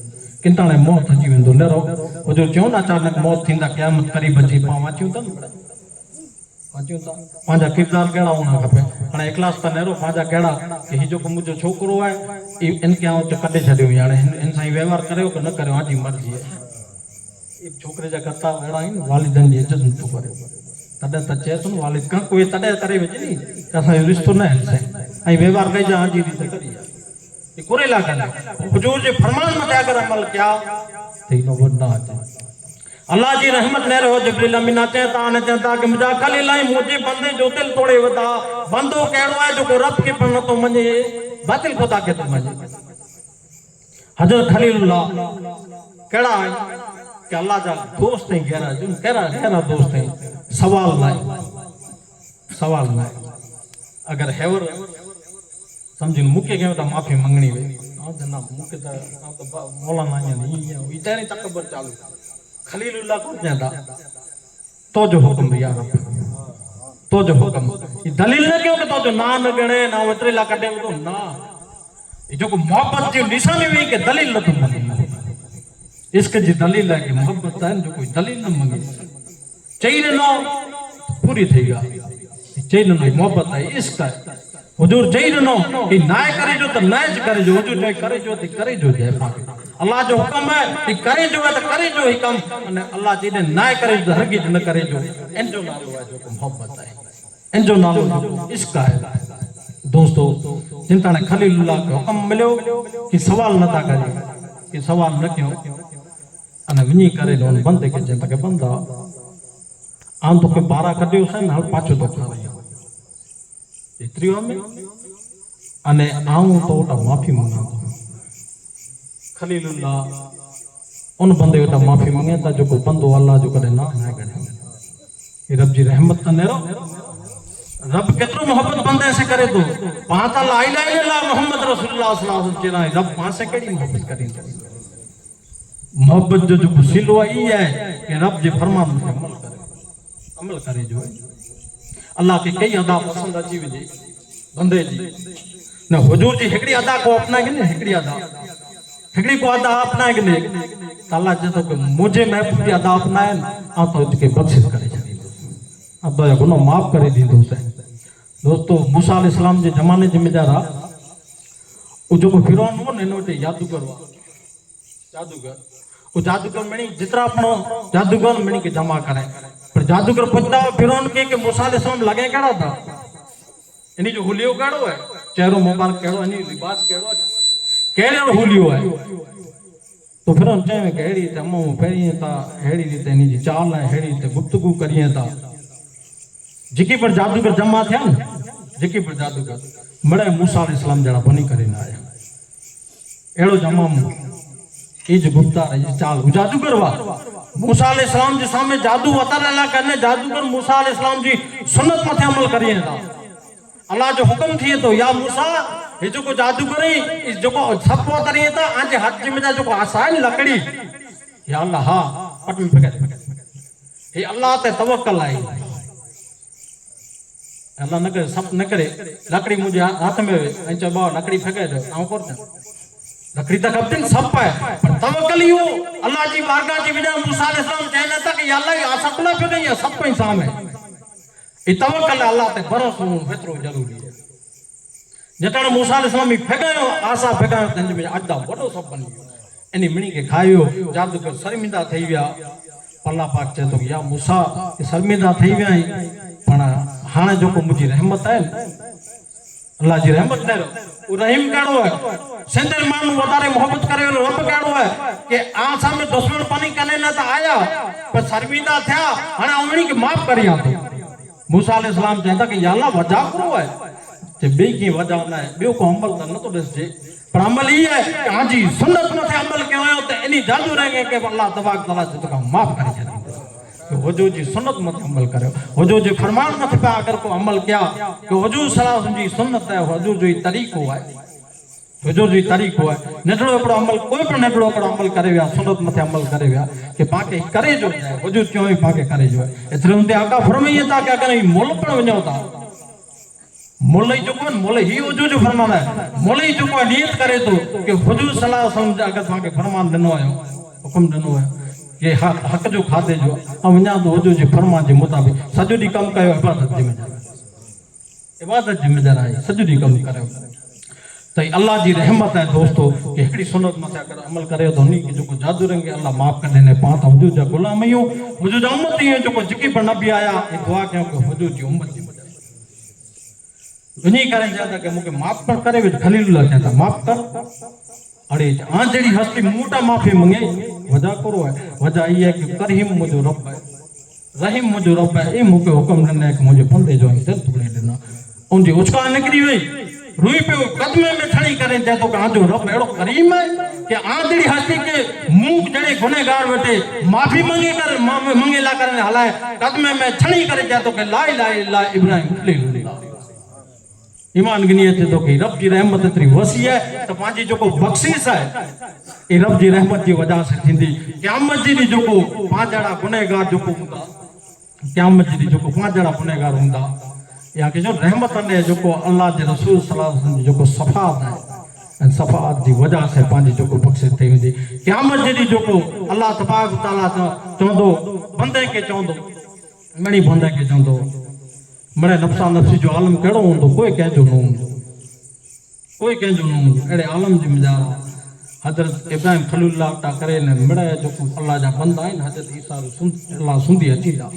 किंताणे मौत अची वेंदो नरो वो जो चो ना अचानक मौत थींदा क़यामत करीब अची पां वाचियूं त वाचियूं त पांजा किरदार केड़ा होना खपे हाणे इखलास त नरो पांजा केड़ा कि ही जो मुझो छोकरो है इनके आउं च कढे छड्यो हाणे इन सां व्यवहार करियो कि न करियो आजी मर्जी है एक छोकरे जा करता अहिड़ा आहिनि वालिदनि जी इज़त नथो करे तॾहिं त चए थो न वालिद खां कोई तॾहिं करे वेचे नी त असांजो रिश्तो न आहे ऐं व्यवहार कई जा हाजी रीति करी ये कुरेला कनि हुजूर जे फरमान मथे अगर अमल किया त इन वॾ न अचे अल्लाह जी रहमत न रहो जिब्रील अमीन अचे ता न चंदा कि मुंहिंजा खलील ऐं मुंहिंजे बंदे जो दिल तोड़े वधा बंदो कहिड़ो आहे जेको रब खे पिणु नथो मञे बातिल खुदा खे थो मञे हज़रत खलीलुल्लाह कहिड़ा आहिनि कि अल्लाह जा दोस्त हैं गहरा जो गहरा दोस्त हैं सवाल ना अगर हेवर समझ मुके के माफी मंगनी वे जना मुके तो मौलाना नहीं इतने तकबर चालू खलीलुल्लाह को ज्यादा तो जो हुक्म यार तो जो हुक्म ये दलील न क्यों कि तो जो ना न गणे ना उतरेला कटे तो ना ये जो को मोहब्बत जी निशानी वे के दलील न तुम इसके जी दलील है कि मोहब्बत है जो कोई दलील न मंगे चाहिए ना पूरी थीगा चाहिए ना मोहब्बत है इसका हुजूर चाहिए ना कि नाय करे जो तो नाय करे जो हुजूर जो करे जो तो करे जो जय पाक अल्लाह जो हुक्म है कि करे जो है तो करे जो ही काम अने अल्लाह जी ने नाय करे जो हरगिज न करे जो इन जो नालो है जो मोहब्बत है इन जो नालो इसका है दोस्तों चिंता ने खलीलुल्लाह को हुक्म मिलो कि सवाल न था करे कि सवाल न क्यों अने वनी करे लोन बंदे के चिंता के बंदा आम तो के 12 कढियो से न पाछो तो खावे एतरियो में अने आऊं तो ओटा माफी मांगा खलीलुल्लाह उन बंदे ओटा माफी मांगे ता जो को बंदो अल्लाह जो करे ना ना करे ये रब जी रहमत त नेरो रब केतरो मोहब्बत बंदे से करे तो पाता ला इलाहा इल्लल्लाह मुहम्मद रसूलुल्लाह सल्लल्लाहु अलैहि वसल्लम रब पासे केड़ी मोहब्बत करी मोहब्बत जो जो सिलो ई है कि रब जे फरमान पे अमल करे जो अल्लाह के कई अदा पसंद अची वजे बंदे जी न हुजूर जी हिकड़ी अदा को अपना के ने हिकड़ी अदा हिकड़ी को अदा अपना के ने अल्लाह जे तो मुझे महबूब की अदा अपनाए आ तो इसके बख्शिश करे छदी अब तो गुनाह माफ करे दी दोस्तों मूसा अलैहि सलाम जे जमाने जे मिजारा ओ जो फिरौन हो ने नोटे जादूगर वो जादूगर मणि जितना अपनो जादूगर मणि के जमा करे पर जादूगर पुछता फिरौन के मूसा अलैहि सलाम लगे केड़ा था इनी जो हुलियो केड़ो है चेहरो मुबारक केड़ो इनी लिबास केड़ो केड़ो हुलियो है तो फिर हम चाहे हेड़ी ते अम्मा पहिरिए था हेड़ी रीते इन जी चाल है हेड़ी रीते गुफ्तगू करिए था जिकी पर जादूगर जमा थे न जिकी पर जादूगर बड़े मूसा अलैहिस्सलाम जड़ा बनी करे ना आया एड़ो जमा इज गुप्ता इज चाल जादूगर वा मूसा अलैहिस्सलाम जे सामने जादू वताला करने जादूगर मूसा अलैहिस्सलाम जी सुन्नत मथे अमल करिए था अल्लाह जो हुक्म थिए तो या मूसा ये जो को जादूगर इस जो को सब वतारिए था आज हाथ में जा जो को आसान लकड़ी या अल्लाह हां पट में फेंक हे अल्लाह ते तवक्कल आई अल्लाह न करे सब न करे लकड़ी मुझे हाथ में ऐ चबा लकड़ी फेंके दो आऊं करता लकड़ी तक अपने सब पाए पर तवक्कल यो अल्लाह जी बारगाह जी बिना मूसा अलैहिस्सलाम कहने तक या अल्लाह आ सकला पे गई सब पे सामने ई तवक्कल अल्लाह ते भरोसो हेतरो जरूरी है जतण मूसा अलैहिस्सलाम ही फेगायो आसा फेगायो तंज में अड्डा वडो सब बन गयो एनी मिणी के खायो जादूगर शर्मिंदा થઈ ગયા अल्लाह पाक चए तो या मूसा शर्मिंदा થઈ ગયા पण हाणे जो को मुजी रहमत है अल्लाह जी रहमत ने वो रहीम काड़ो है सिंधर मानू वधारे मोहब्बत करे रब काड़ो है कि आ सामने दुश्मन पानी कने न त आया पर शर्मिंदा थया हाने उमणी के माफ करिया तो मूसा अलैहिस्सलाम कहता कि या अल्लाह वजह करो है ते बे की वजह ना है बे को अमल त न तो दसजे पर अमल ही है कि हां जी सुन्नत में थे अमल के आयो तो इनी जादू रहेंगे कि अल्लाह तबारक तआला तो का माफ करे छे कि हुजूर जी सुन्नत मत अमल करो हुजूर जी फरमान मत पे अगर को अमल किया कि हुजूर सल्लल्लाहु अलैहि वसल्लम जी सुन्नत है हुजूर जी तरीको है हुजूर जी तरीको है नटड़ो एकड़ो अमल कोई पण नटड़ो एकड़ो अमल करे विया सुन्नत मत अमल करे विया कि पाके करे जो है हुजूर क्यों ही पाके करे जो है एतरे उनते आका फरमाइए ता कि अगर मोल पण वणो ता मोल ही जो कोन मोल ही हुजूर जो फरमान है मोल ही जो को नियत करे तो कि हुजूर सल्लल्लाहु अलैहि वसल्लम अगर पाके फरमान दनो आयो हुक्म दनो है ये हक जो खाते जो वना तो हुजूर जी फरमान के मुताबिक सजो दी कम कयो इबादत जिम्मेदार है सजो दी कम करो तो अल्लाह जी रहमत है दोस्तों कि एकड़ी सुन्नत मथे अगर अमल करे तो नी जो जादू रंगे अल्लाह माफ कर देने पात हुजूर जा गुलाम आयो हुजूर जा उम्मत ही जो जिकी पर नबी आया ये दुआ क्यों कि हुजूर जी उम्मत जी दुनिया करे जाता कि मुके माफ पर करे खलीलुल्लाह कहता माफ कर अरे आ जड़ी हस्ती मोटा माफी मंगे वजह करो है वजह ये है कि करीम मुझे रब है रहीम मुझे रब है ए मुके हुक्म देने कि मुझे बंदे जो दिल टुकड़े देना उनजी उचका निकली वई रुई पे कदमे में खड़ी करे जे तो कहा जो रब एड़ो करीम है कि आ जड़ी हस्ती के मुंह जड़े गुनहगार बेटे माफी मंगे कर मंगे ला करने हलाए कदमे में छणी करे जे तो कि ला इलाहा इल्लल्लाह इब्राहिम खलीलुल्लाह ईमान गिनिए थे तो कि रब की रहमत इतनी वसी है तो पांची जो को बख्शीश है ये रब की रहमत की वजह से थींदी क़यामत जी जो को पांच जड़ा गुनहगार जो को हुंदा क़यामत जी जो को पांच जड़ा गुनहगार हुंदा या कि जो रहमत ने जो को अल्लाह के रसूल सल्लल्लाहु अलैहि वसल्लम जो को सफात है सफात की वजह से पांची जो को बख्शीश थी हुंदी क़यामत जी जो को अल्लाह तबारक तआला चोंदो बंदे के चोंदो मणी बंदे के चोंदो मरे नफ्सा नफ्सी जो आलम केड़ो होंदो कोई कहजो न होंदो कोई कहजो न होंदो एड़े आलम जी मजार हजरत इब्राहिम खलीलुल्लाह ता करे ने मरे जो अल्लाह जा बंदा है हजरत ईसा अल्लाह सुंदी अची जा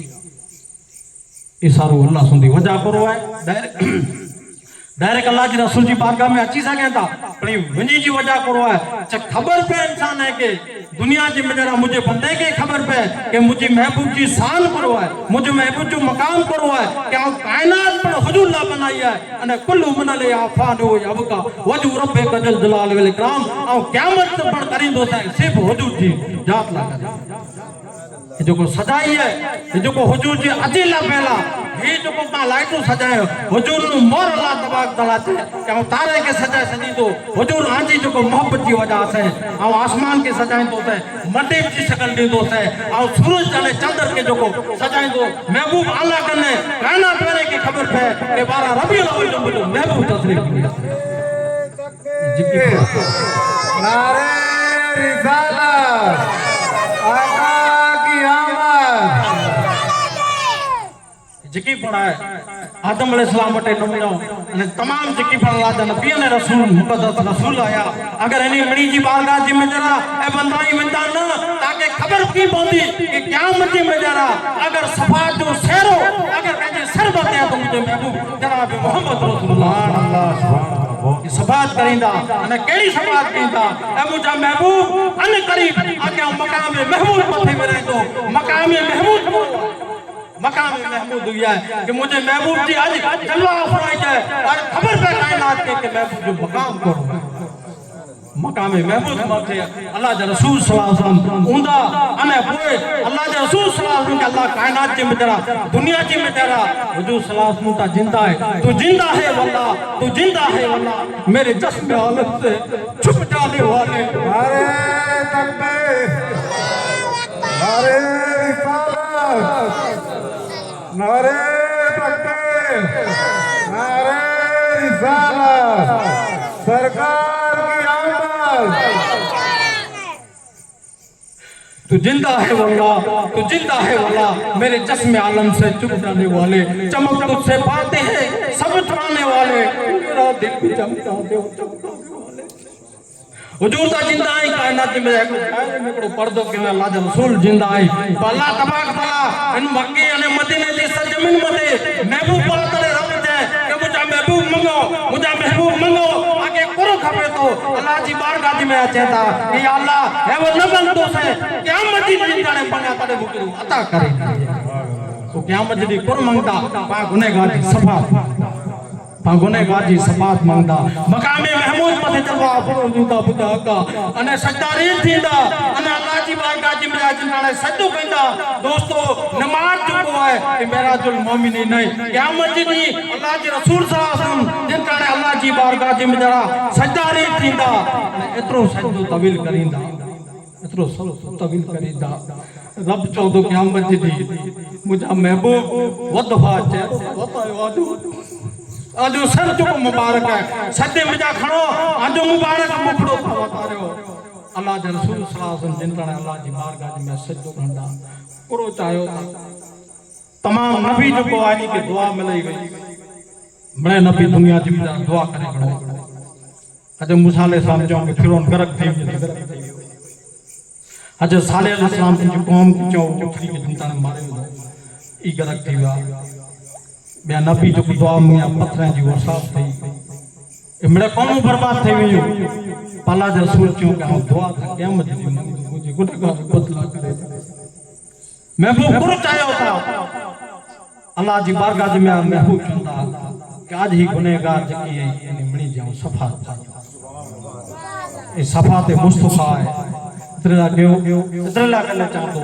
ईसा अल्लाह सुंदी वजह करो है डायरेक्ट अल्लाह जी रसूल जी बारगाह में अची सके था पर वनी जी वजह करो है खबर पे इंसान है कि दुनिया जी में जरा मुझे बंदे के खबर पे कि मुझे महबूब जी शान करो है मुझे महबूब जो मकाम करो है कि हम कायनात पर हुजूर ला बनाई है अने कुल्लु मन ले आफान हो अबका वजू रब कजल जलाल वल इकराम और क़यामत पर करिंदो है सिर्फ हुजूर जी जात ला करे जो को सजाई है जो को हुजूर जी अजीला पहला ये जो को ता लाइटो सजायो हुजूर नु मोर अल्लाह तबारक तआला थे कि हम तारे के सजाए सजी तो हुजूर आंजी जो को मोहब्बत की वजह से हम आसमान के सजाए तो है मटे की शक्ल दी तो है और सूरज चले चंद्र के जो को सजाए तो महबूब अल्लाह करने कायनात वाले की खबर पे कि 12 रबीउल अव्वल जो महबूब तशरीफ किया नारे रिसालत आका की आमद जिकी पड़ा है आदम अलैहिस्सलाम वटे नमूनो अने तमाम जिकी पर अल्लाह दा नबी ने रसूल मुकद्दस रसूल आया अगर इनी मणी जी बारगाह जी में जरा ए बंदाई वंदा न ताके खबर की पौंदी कि क़यामत में जरा अगर सफात जो शेरो अगर कहे सर बते तो मुझे महबूब जनाब मोहम्मद रसूलुल्लाह अल्लाह सुभान सफात करींदा अने केड़ी सफात करींदा ए मुजा महबूब अन करीब आके मकाम महमूद मथे में रहंदो मकाम महमूद हुआ है कि मुझे महबूब जी आज जलवा फरमाई जाए और खबर पे कायनात के महबूब जो मकाम करो मकाम महमूद मथे अल्लाह के रसूल सल्लल्लाहु अलैहि वसल्लम उंदा अने पोए अल्लाह के रसूल सल्लल्लाहु अलैहि वसल्लम के अल्लाह कायनात के मितरा दुनिया के मितरा हुजूर सल्लल्लाहु अलैहि वसल्लम ता जिंदा है तू जिंदा है वल्लाह तू जिंदा है वल्लाह मेरे जिस्म हालत से छुप जाने वाले नारे तकबीर नारे रिसालत नारे तकबीर नारे रिसालत सरकार की आमद तू जिंदा है वल्लाह तू जिंदा है वल्लाह मेरे जिस्म आलम से चुप जाने वाले चमक तुझसे पाते हैं सब छुड़ाने वाले मेरा दिल भी चमका दे हुजूर ता जिंदा है कायनात में एकड़ो पर्दो के अल्लाह जो रसूल जिंदा है अल्लाह तबारक तआला इन मक्के अने मदीने जी सरजमीन मते महबूब पर तले रब दे के मुझा महबूब मंगो आगे करो खपे तो अल्लाह जी बारगाह में अचेता कि अल्लाह है वो न बंदो से क़यामत जी जिंदाने बना तड़े मुकरू अता करे तो क़यामत जी कुर मंगता पा गुनेगार जी सफा पा गुनेगार जी सफात मंगता मकाम महमूद मथे चलवा फरोजूदा बुदा का अने सजदारी थींदा अने अल्लाह जी बारगाह जी में जिंदाने सजदो कंदा दोस्तों नमाज जो है कि मेराजुल मोमिनीन नहीं क़यामत जी अल्लाह जी रसूल सल्लल्लाहु अलैहि वसल्लम जिंदाने अल्लाह जी बारगाह जी में जरा सजदारी थींदा एतरो सजदो तवील करींदा एतरो सजदो तवील करींदा रब चौदो क़यामत जी मुझा महबूब वदफा चे वतायो आजो सर जो मुबारक है सदे मुझा खड़ो आजो मुबारक मुखड़ो तारियो अल्लाह के रसूल सल्लल्लाहु अलैहि वसल्लम जिंदाने अल्लाह जी बारगाह में सजदो कंदा पूरो चायो तमाम नबी जो को आनी के दुआ मिलई गई बड़े नबी दुनिया जी में दुआ करे गणो अज मूसा अलैहि सलाम जो के फिरौन गरक थी अज साले अलैहि सलाम की कौम की चो उठरी के जिंदाने मारे ई गरक थी वा बया नबी जो दुआ में पत्थर जी वसात थी इमड़े कौम बर्बाद थी वियो अल्लाह के रसूल चो के दुआ था क़यामत जी मुझे गुनाहगार बदला करे महबूब गुरु चायो था अल्लाह जी बारगाह में महबूब चंदा कि आज ही गुनेगार जकी है यानी मणी जाऊं सफा ये सफात मुस्तफा है इतने लागले चाहतो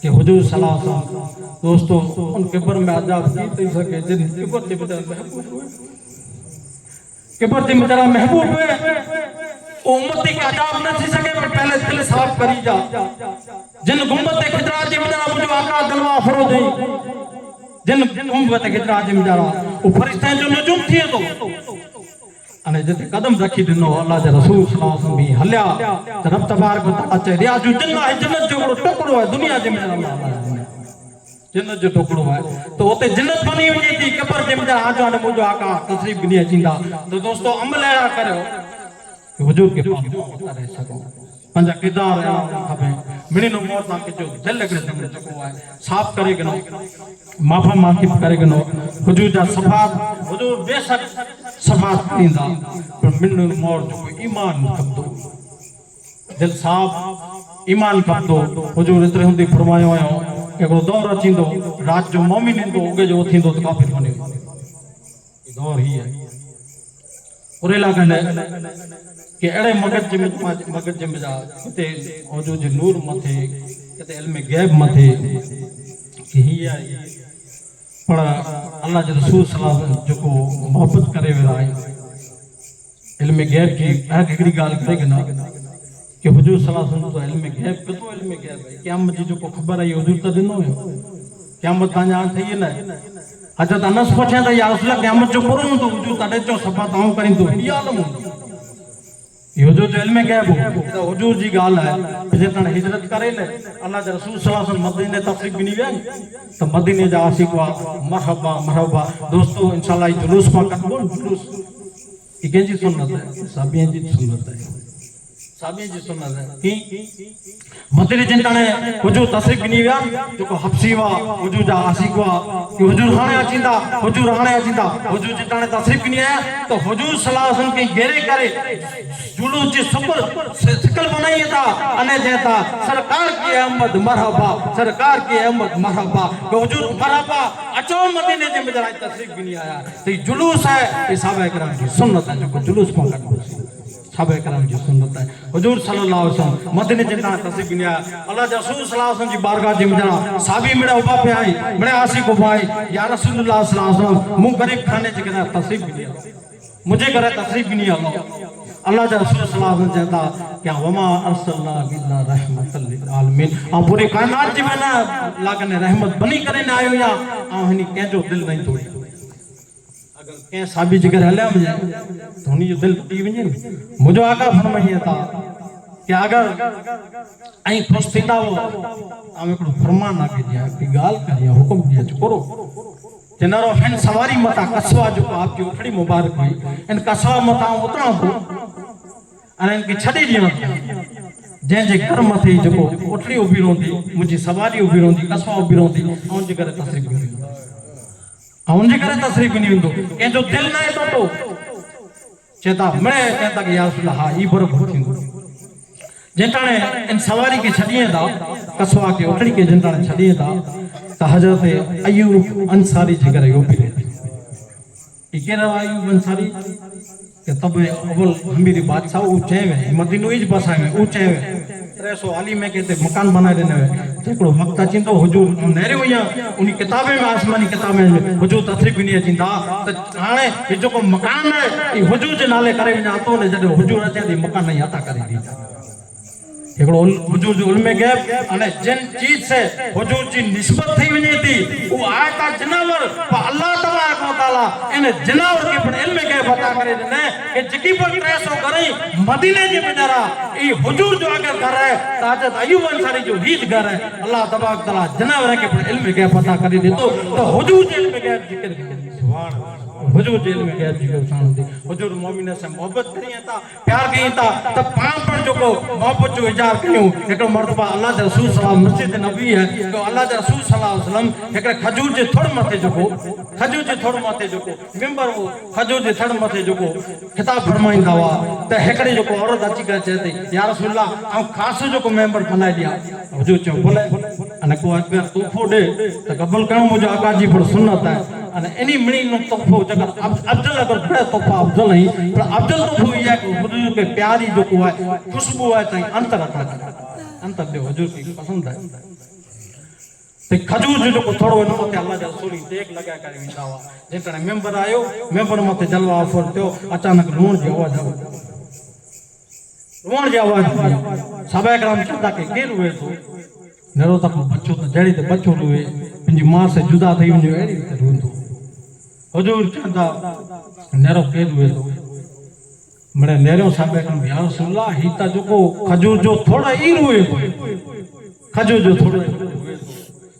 कि हुजूर सल्लल्लाहु अलैहि वसल्लम दोस्तों उन कब्र में अजाब की सके जिन कब्र के बेचारा महबूब हुए कब्र के बेचारा महबूब हुए उम्मती का अजाब न थी सके पर पहले दिल साफ करी जा जिन गुंबत खिदरा जी बेचारा मुझे आका गलवा फरोज है जिन गुंबत खिदरा जी बेचारा वो फरिश्ते जो नजुम थी तो अने जते कदम रखी दिनो अल्लाह के रसूल सल्लल्लाहु अलैहि वसल्लम भी हल्या त रब तबारक व तआला चे रिया जो जन्नत जो टुकड़ो है दुनिया जे में अल्लाह जन्नत जो टुकड़ो है तो ओते जन्नत बनी वनी थी कब्र जे में आजो ने मुजो आका तशरीफ गिनी अचींदा तो दोस्तों अमल एड़ा करो हुजूर के पास पहुंचता रह सको पंजा किरदार खपे मिणी नो मोर ता के जो दिल लगे जमने चको है साफ करे गनो माफा माफी करे गनो हुजूर जा सफात हुजूर बेशक सफात इंदा पर मिणी नो मोर जो ईमान खपदो दिल साफ ईमान खपदो हुजूर इतरे हुंदी फरमायो आयो एगो दौर अचींदो रात जो मोमिन इंदो उगे जो थींदो तो काफिर बने दौर ही है ओरे लागने कि एड़े मगज में जा किते हुजूर जे नूर मथे किते इल्म गैब मथे कि ही है पर अल्लाह के रसूल सल्लल्लाहु अलैहि वसल्लम जो को मोहब्बत करे वेरा है इल्म गैब की हर एकड़ी गाल करे ना कि हुजूर सल्लल्लाहु अलैहि वसल्लम तो इल्म गैब कतो इल्म गैब है क़यामत जी जो को खबर आई हुजूर तो दिनो है क़यामत ता जान थई ना हजरत अनस पूछे तो या रसूल क़यामत जो करो तो हुजूर तडे चो सफा ताऊ करी तो ई आलम हुजूर जो इल्म गैब तो हुजूर जी गाल है जितन हिजरत करे ले अल्लाह के रसूल सल्लल्लाहु अलैहि वसल्लम मदीने तशरीफ बिनी वे तो मदीने जा आशिक वा मरहबा मरहबा दोस्तों इंशाल्लाह जुलूस पा कबूल जुलूस इके जी सुन्नत है साबियन जी सुन्नत है साबी जी सुनत है की मदरी जिंटाने हुजूर तशरीफ गिनी विया जो हफ्सी वा हुजूर जा आशिक वा कि हुजूर हाणे अचिंदा हुजूर जिंटाने तशरीफ गिनी आया तो हुजूर सल्लल्लाहु अलैहि वसल्लम के घेरे करे जुलूस जी सुपर शकल बनाई था अने जेता सरकार की अहमद मरहबा तो हुजूर मरहबा अचो मदीने जे मजरा तशरीफ गिनी आया तो जुलूस है ये साहबा करम की सुन्नत है जो जुलूस को कढो साहबा करम जी सुन्नत है हुजूर सल्लल्लाहु अलैहि वसल्लम मदीने जिंदा तशरीफ गिनी आया अल्लाह जा रसूल सल्लल्लाहु अलैहि वसल्लम जी बारगाह जे मजरा साबी मेरा उबा पे आई मेरे आशिक उबा आई या रसूलुल्लाह सल्लल्लाहु अलैहि वसल्लम मु गरीब खाने जे करा तशरीफ गिनी मुझे करे तशरीफ गिनी अल्लाह जा रसूल सल्लल्लाहु अलैहि वसल्लम कहता क्या वमा अरसलना इल्ला रहमतल लिल आलमीन आ पूरी कायनात जी में ना लागने रहमत बनी करे ना आयो या आ हनी के जो दिल नहीं तोड़ी अगर के साबी जिगर हले मुझे धोनी जो दिल टूटी वने मुझो आका फरमाइए था कि अगर आई खुश थिंदा वो आ एकड़ो फरमान आके दिया कि गाल करिया हुक्म दिया करो जनारो हन सवारी मता कसवा जो आपकी उठड़ी मुबारक हुई इन कसवा मता उतरा को अने इनके छड़ी दिया जे जे घर मथे जो उठड़ी उभी रोंदी मुझी सवारी उभी रोंदी कसवा उभी रोंदी औन जे करे तशरीफ नहीं हुंदो के जो दिल ना तो चेता मैं कहता कि या रसूल हां ई बरोबर थिंदो जेटाने इन सवारी के छड़िए दा कसवा के उठड़ी के जेटाने छड़िए दा तो हजरत अयूब अंसारी जी करे उभी रहे केरा अयूब अंसारी के तब अव्वल हमीरी बादशाह ऊंचे में मदीनो इज बसा में ऊंचे में 300 आली में कहते मकान बनाए देने में जेकड़ो वक्त चिंतो हुजूर नेरे हुया उनी किताबे में आसमानी किताबे में हुजूर तशरीफ नहीं चिंता त हाने ये जो को मकान है ये हुजूर जे नाले करे विना तो ने जदे हुजूर अचे दी मकान नहीं आता करे दी एकड़ो हुजूर जो उलमे गैब अने जिन चीज से हुजूर जी निस्बत थई वने थी वो आयता जनावर अल्लाह तबारक व तआला इन जनावर के पर इल्म गैब अता करे ने कि जकी पर 300 करे मदीने जे बजारा ई हुजूर जो अगर घर है ताजत अयूब अंसारी जो हीत घर है अल्लाह तबारक तआला जनावर के पर इल्म गैब अता करे दे तो हुजूर जे इल्म गैब जिक्र सुभान अल्लाह हुजूर जेल में गया जी शान दी हुजूर मोमिन से मोहब्बत करिया था प्यार कई था त पांच पर जो को मोहब्बत जो इजार कयो एकड़ो मर्तबा अल्लाह दे रसूल सल्लल्लाहु अलैहि वसल्लम मस्जिद नबी है तो अल्लाह दे रसूल सल्लल्लाहु अलैहि वसल्लम एकड़े खजूर जे थोड़ मथे जो को खजूर जे थोड़ मथे जो को मिंबर वो खजूर जे थोड़ मथे जो को खिताब फरमाइंदा हुआ त एकड़े जो को औरत अची करे चेती या रसूल अल्लाह हम खास जो को मेंबर बनाए दिया हुजूर चो बोले अने को अगर तोहफो दे त कबूल करो मुझे आका जी पर सुन्नत है अने एनी मिनी नो तोहफो जगर अफजल अगर बड़ा तोहफा अफजल नहीं पर अफजल तोहफो ये है हुजूर के प्यारी जो को है खुशबू है ताई अंतर अंतर दे हुजूर की पसंद है ते खजूर जो को थोड़ो नो मथे अल्लाह जा रसूल देख लगा करे विंदा हुआ जेतने मेंबर आयो मेंबर मथे जलवा फर थियो अचानक रोण जो आवाज आयो रोण जो आवाज सब एकराम कहता के केर हुए तो नेरो तक बच्चो तो जड़ी ते बच्चो हुए पिंजी मां से जुदा थई वने एड़ी रोंदो हुजूर कहता नेरो केर हुए तो मरे नेरो साहब कहन या रसूल अल्लाह हिता जो को खजूर जो थोड़ा ई हुए खजूर जो थोड़ा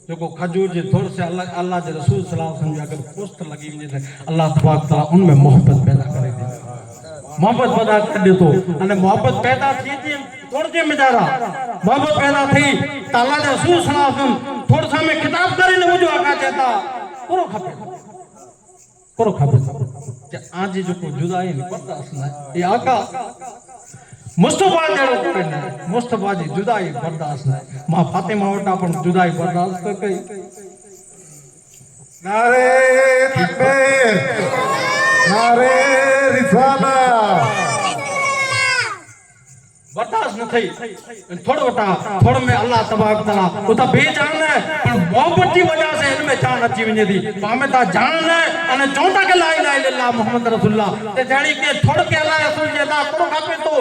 जो को खजूर जे थोड़ से अल्लाह के रसूल सल्लल्लाहु अलैहि वसल्लम अगर पुस्त लगी वने अल्लाह तबारक तआला उनमें मोहब्बत पैदा करे दे मोहब्बत पैदा कर दे तो अने मोहब्बत पैदा थी थी थोड़ जे मजारा मोहब्बत पैदा थी त अल्लाह के रसूल सल्लल्लाहु अलैहि वसल्लम थोड़ सा में खिताब करे ने मुझो आका कहता करो खपे जे आज जो को जुदाई ने बर्दाश्त ना ये आका मुस्तफा जड़ो करे ने मुस्तफा जी जुदाई बर्दाश्त ना मां फातिमा वटा पण जुदाई बर्दाश्त कर कई नारे तकबीर नारे रिसालत बर्दाश्त न थई थोड़ वटा थोड़ में अल्लाह तबारक तआला उता बेजान है पर मोहब्बत की वजह से इनमें जान अची वने थी पामे ता जान है अने चौथा के ला इलाहा इल्लल्लाह मोहम्मद रसूलुल्लाह ते जानी के थोड़ के अल्लाह रसूल जे दा करो खपे तो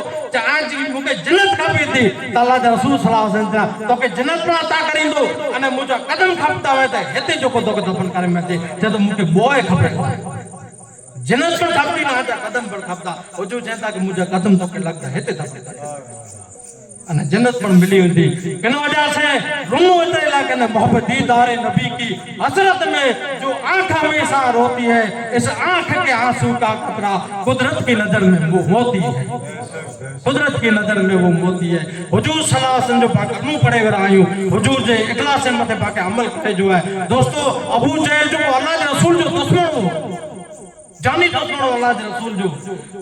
आज मुके जन्नत खपे थी त अल्लाह दे रसूल सल्लल्लाहु अलैहि वसल्लम तो के जन्नत पर अता करिंदो अने मुजा कदम खपता होए त हेते जो को तो दफन करे में दे जद मुके बोए खपे जन्नत पर खपती ना जा कदम पर खपता हुजूर कहता कि मुझे कदम तो के लगता हेते खपे अने जन्नत पर मिली हुंदी कन वजह से रुनो इते इलाके में मोहब्बत दीदार नबी की हसरत में जो आंख हमेशा रोती है इस आंख के आंसू का कतरा कुदरत की नजर में मोती है कुदरत की नजर में वो मोती है। हुजूर सल्लल्लाहु अलैहि वसल्लम जो पाक पड़े हुए आयूं हुजूर जे इखलास मथे पाके अमल करे जो है। दोस्तों अबू जहल जो अल्लाह के रसूल जो दुश्मन हो जानी दुश्मन अल्लाह के रसूल जो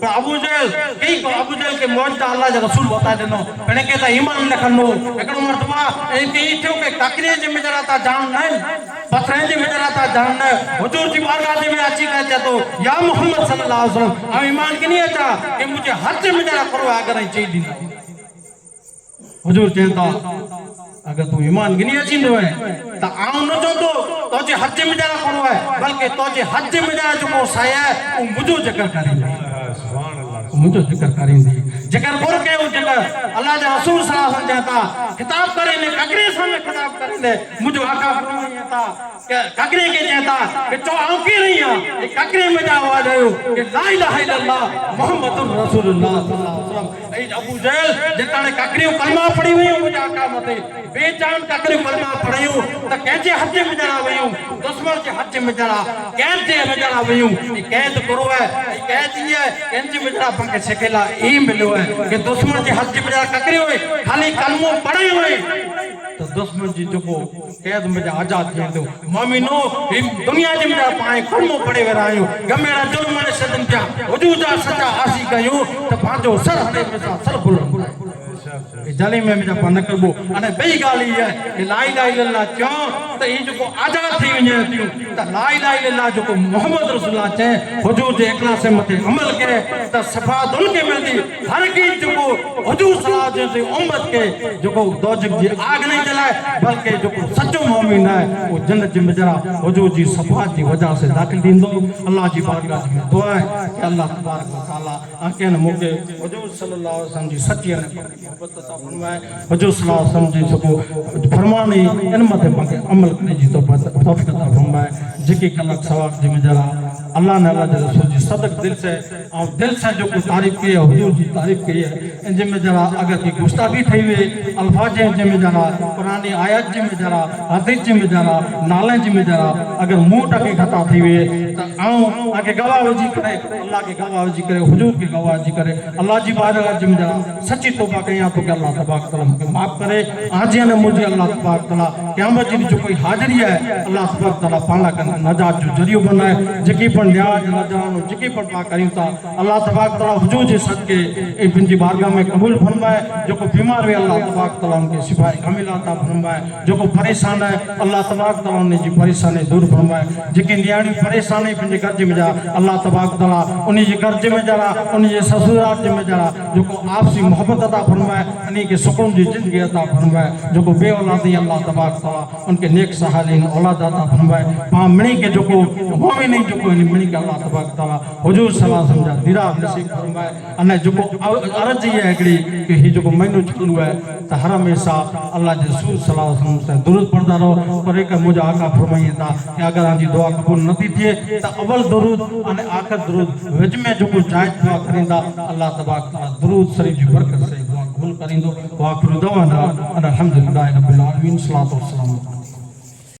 पर अबू जहल कई को अबू जहल के मौजूदा अल्लाह के रसूल बता देनो पने के ता ईमान न खनो एकड़ो मर्तबा ए के थियो के काकरे जे में जरा ता जान नहीं पत्थर जे में जरा ता जान नहीं हुजूर जी बारगाह में अची कहे तो या मोहम्मद सल्लल्लाहु अलैहि वसल्लम हम ईमान के नहीं अचा कि मुझे हज में जरा करो अगर चई दी हुजूर कहता अगर तू ईमान गिनी अचींदो है तो आऊं न चवंदो तोजे हज में जरा करो है बल्कि तोजे हज में जरा जो साया है वो मुझो जिक्र करेंगे मुझो जिक्र करेंगे जिक्र बोल के वो जिक्र अल्लाह के रसूल सल्लल्लाहु अलैहि वसल्लम जाता खिताब करे ने ककरे सामने खिताब करे ने मुझो आका फरमाया कि ककरे के कहता कि तो आऊं के नहीं है ये ककरे में जा आवाज आयो कि ला इलाहा इल्लल्लाह मुहम्मदुर रसूलुल्लाह सल्लल्लाहु अलैहि वसल्लम ए अबू जहल जेताने ककरे कलमा पढ़ी हुई मुझे आका मते बेजान ककरे कलमा पढ़ियो त कैसे हज में जरा वयो दुश्मन के हज में जरा कैद जे में जरा वयो कैद करो है कैद ही है कैद में जरा पंके सेकेला ई मिलो है कि दुश्मन के हज में जरा ककरे हुए खाली कलमो पढ़े हुए तो दुश्मन जी जो कैद में आजाद थे तो मोमिनो दुनिया जे में पाए कलमो पढ़े वे आयो गमेड़ा जुल्म ने सदन क्या हुजूर जा सजा आसी कयो तो पांजो सर हटे में सर बुल जली में मेरा पन करबो अने बई गाली है कि ला इलाहा इल्लल्लाह क्यों तो ये जो आजाद थी वने थियूं तो ला इलाहा इल्लल्लाह जो मोहम्मद रसूलुल्लाह चे हुजूर जे इखलास मथे अमल करे तो सफात उनके मिलदी हर की जो हुजूर सल्लल्लाहु अलैहि वसल्लम उम्मत के जो दोजख जी आग नहीं जलाए बल्कि जो सच्चो मोमिन है वो जन्नत जी में जरा हुजूर जी सफात की वजह से दाखिल दींदो। अल्लाह जी बारगाह में दुआ है कि अल्लाह तबारक व तआला आके न मौके हुजूर सल्लल्लाहु अलैहि वसल्लम जी सच्ची मोहब्बत अता फरमाए हुजूर सल्लल्लाहु अलैहि वसल्लम जी सको फरमानी इन मथे पाके अमल करने जी तौफीक अता फरमाए जेकी कलक सवाब जी में जरा अल्लाह ने अल्लाह के रसूल जी सदक दिल से जो को तारीफ की है हुजूर जी तारीफ की है इन में जरा अगर की गुस्ताखी थई वे अल्फाज जे में जरा कुरानी आयत जी में जरा हदीस जी में जरा नाले जी में जरा अगर मुंह टके खता थी वे तो आऊं आगे गवाह वजी करे अल्लाह के गवाह वजी करे हुजूर के गवाह जी करे अल्लाह जी बारगाह जी में जरा सच्ची तौबा कया तो कि अल्लाह तबारक तआला मुझे माफ करे आज ने मुझे अल्लाह तबारक तआला क़यामत जी जो कोई हाजिरी है अल्लाह तबारक तआला पाला कर नजात जो जरियो बनाए जेकी पण न्याज नजानो जेकी पण पा करियो ता अल्लाह तबारक तआला हुजूर जे सदके ए बिनजी बारगाह में कबूल फरमाए जो को बीमार वे अल्लाह तबारक तआला उनके शिफाए कामिल अता फरमाए जो को परेशान है अल्लाह तबारक तआला उन जी परेशानी दूर फरमाए जेकी न्याणी परेशानी बिनजी कर्ज में जा अल्लाह तबारक तआला उन जी कर्ज में जरा उन जे ससुराल जे में जरा जो को आपसी मोहब्बत अता फरमाए उन के सुकून जी जिंदगी अता फरमाए जो को बे औलादी अल्लाह तबारक तआला उनके नेक सहालीन औलाद अता फरमाए पा मणी के जो को मोमिन जो को मणी के अल्लाह तबारक तआला हुजूर सल्लल्लाहु अलैहि वसल्लम जा दीरा नसीब फरमाए अने जो को अर्ज ही है एकड़ी कि ही जो को महीनो चालू है तो हर हमेशा अल्लाह के रसूल सल्लल्लाहु अलैहि वसल्लम से दुरूद पढ़दा रहो पर एक मुझे आका फरमाई था कि अगर आजी दुआ कबूल नथी थिए तो अवल दुरूद अने आखिर दुरूद विच में जो को जायज दुआ करिंदा अल्लाह तबारक तआला दुरूद शरीफ जी बरकत से दुआ कबूल करिंदो वा आखिर दवाना अल्हम्दुलिल्लाहि रब्बिल आलमीन सल्लल्लाहु अलैहि वसल्लम।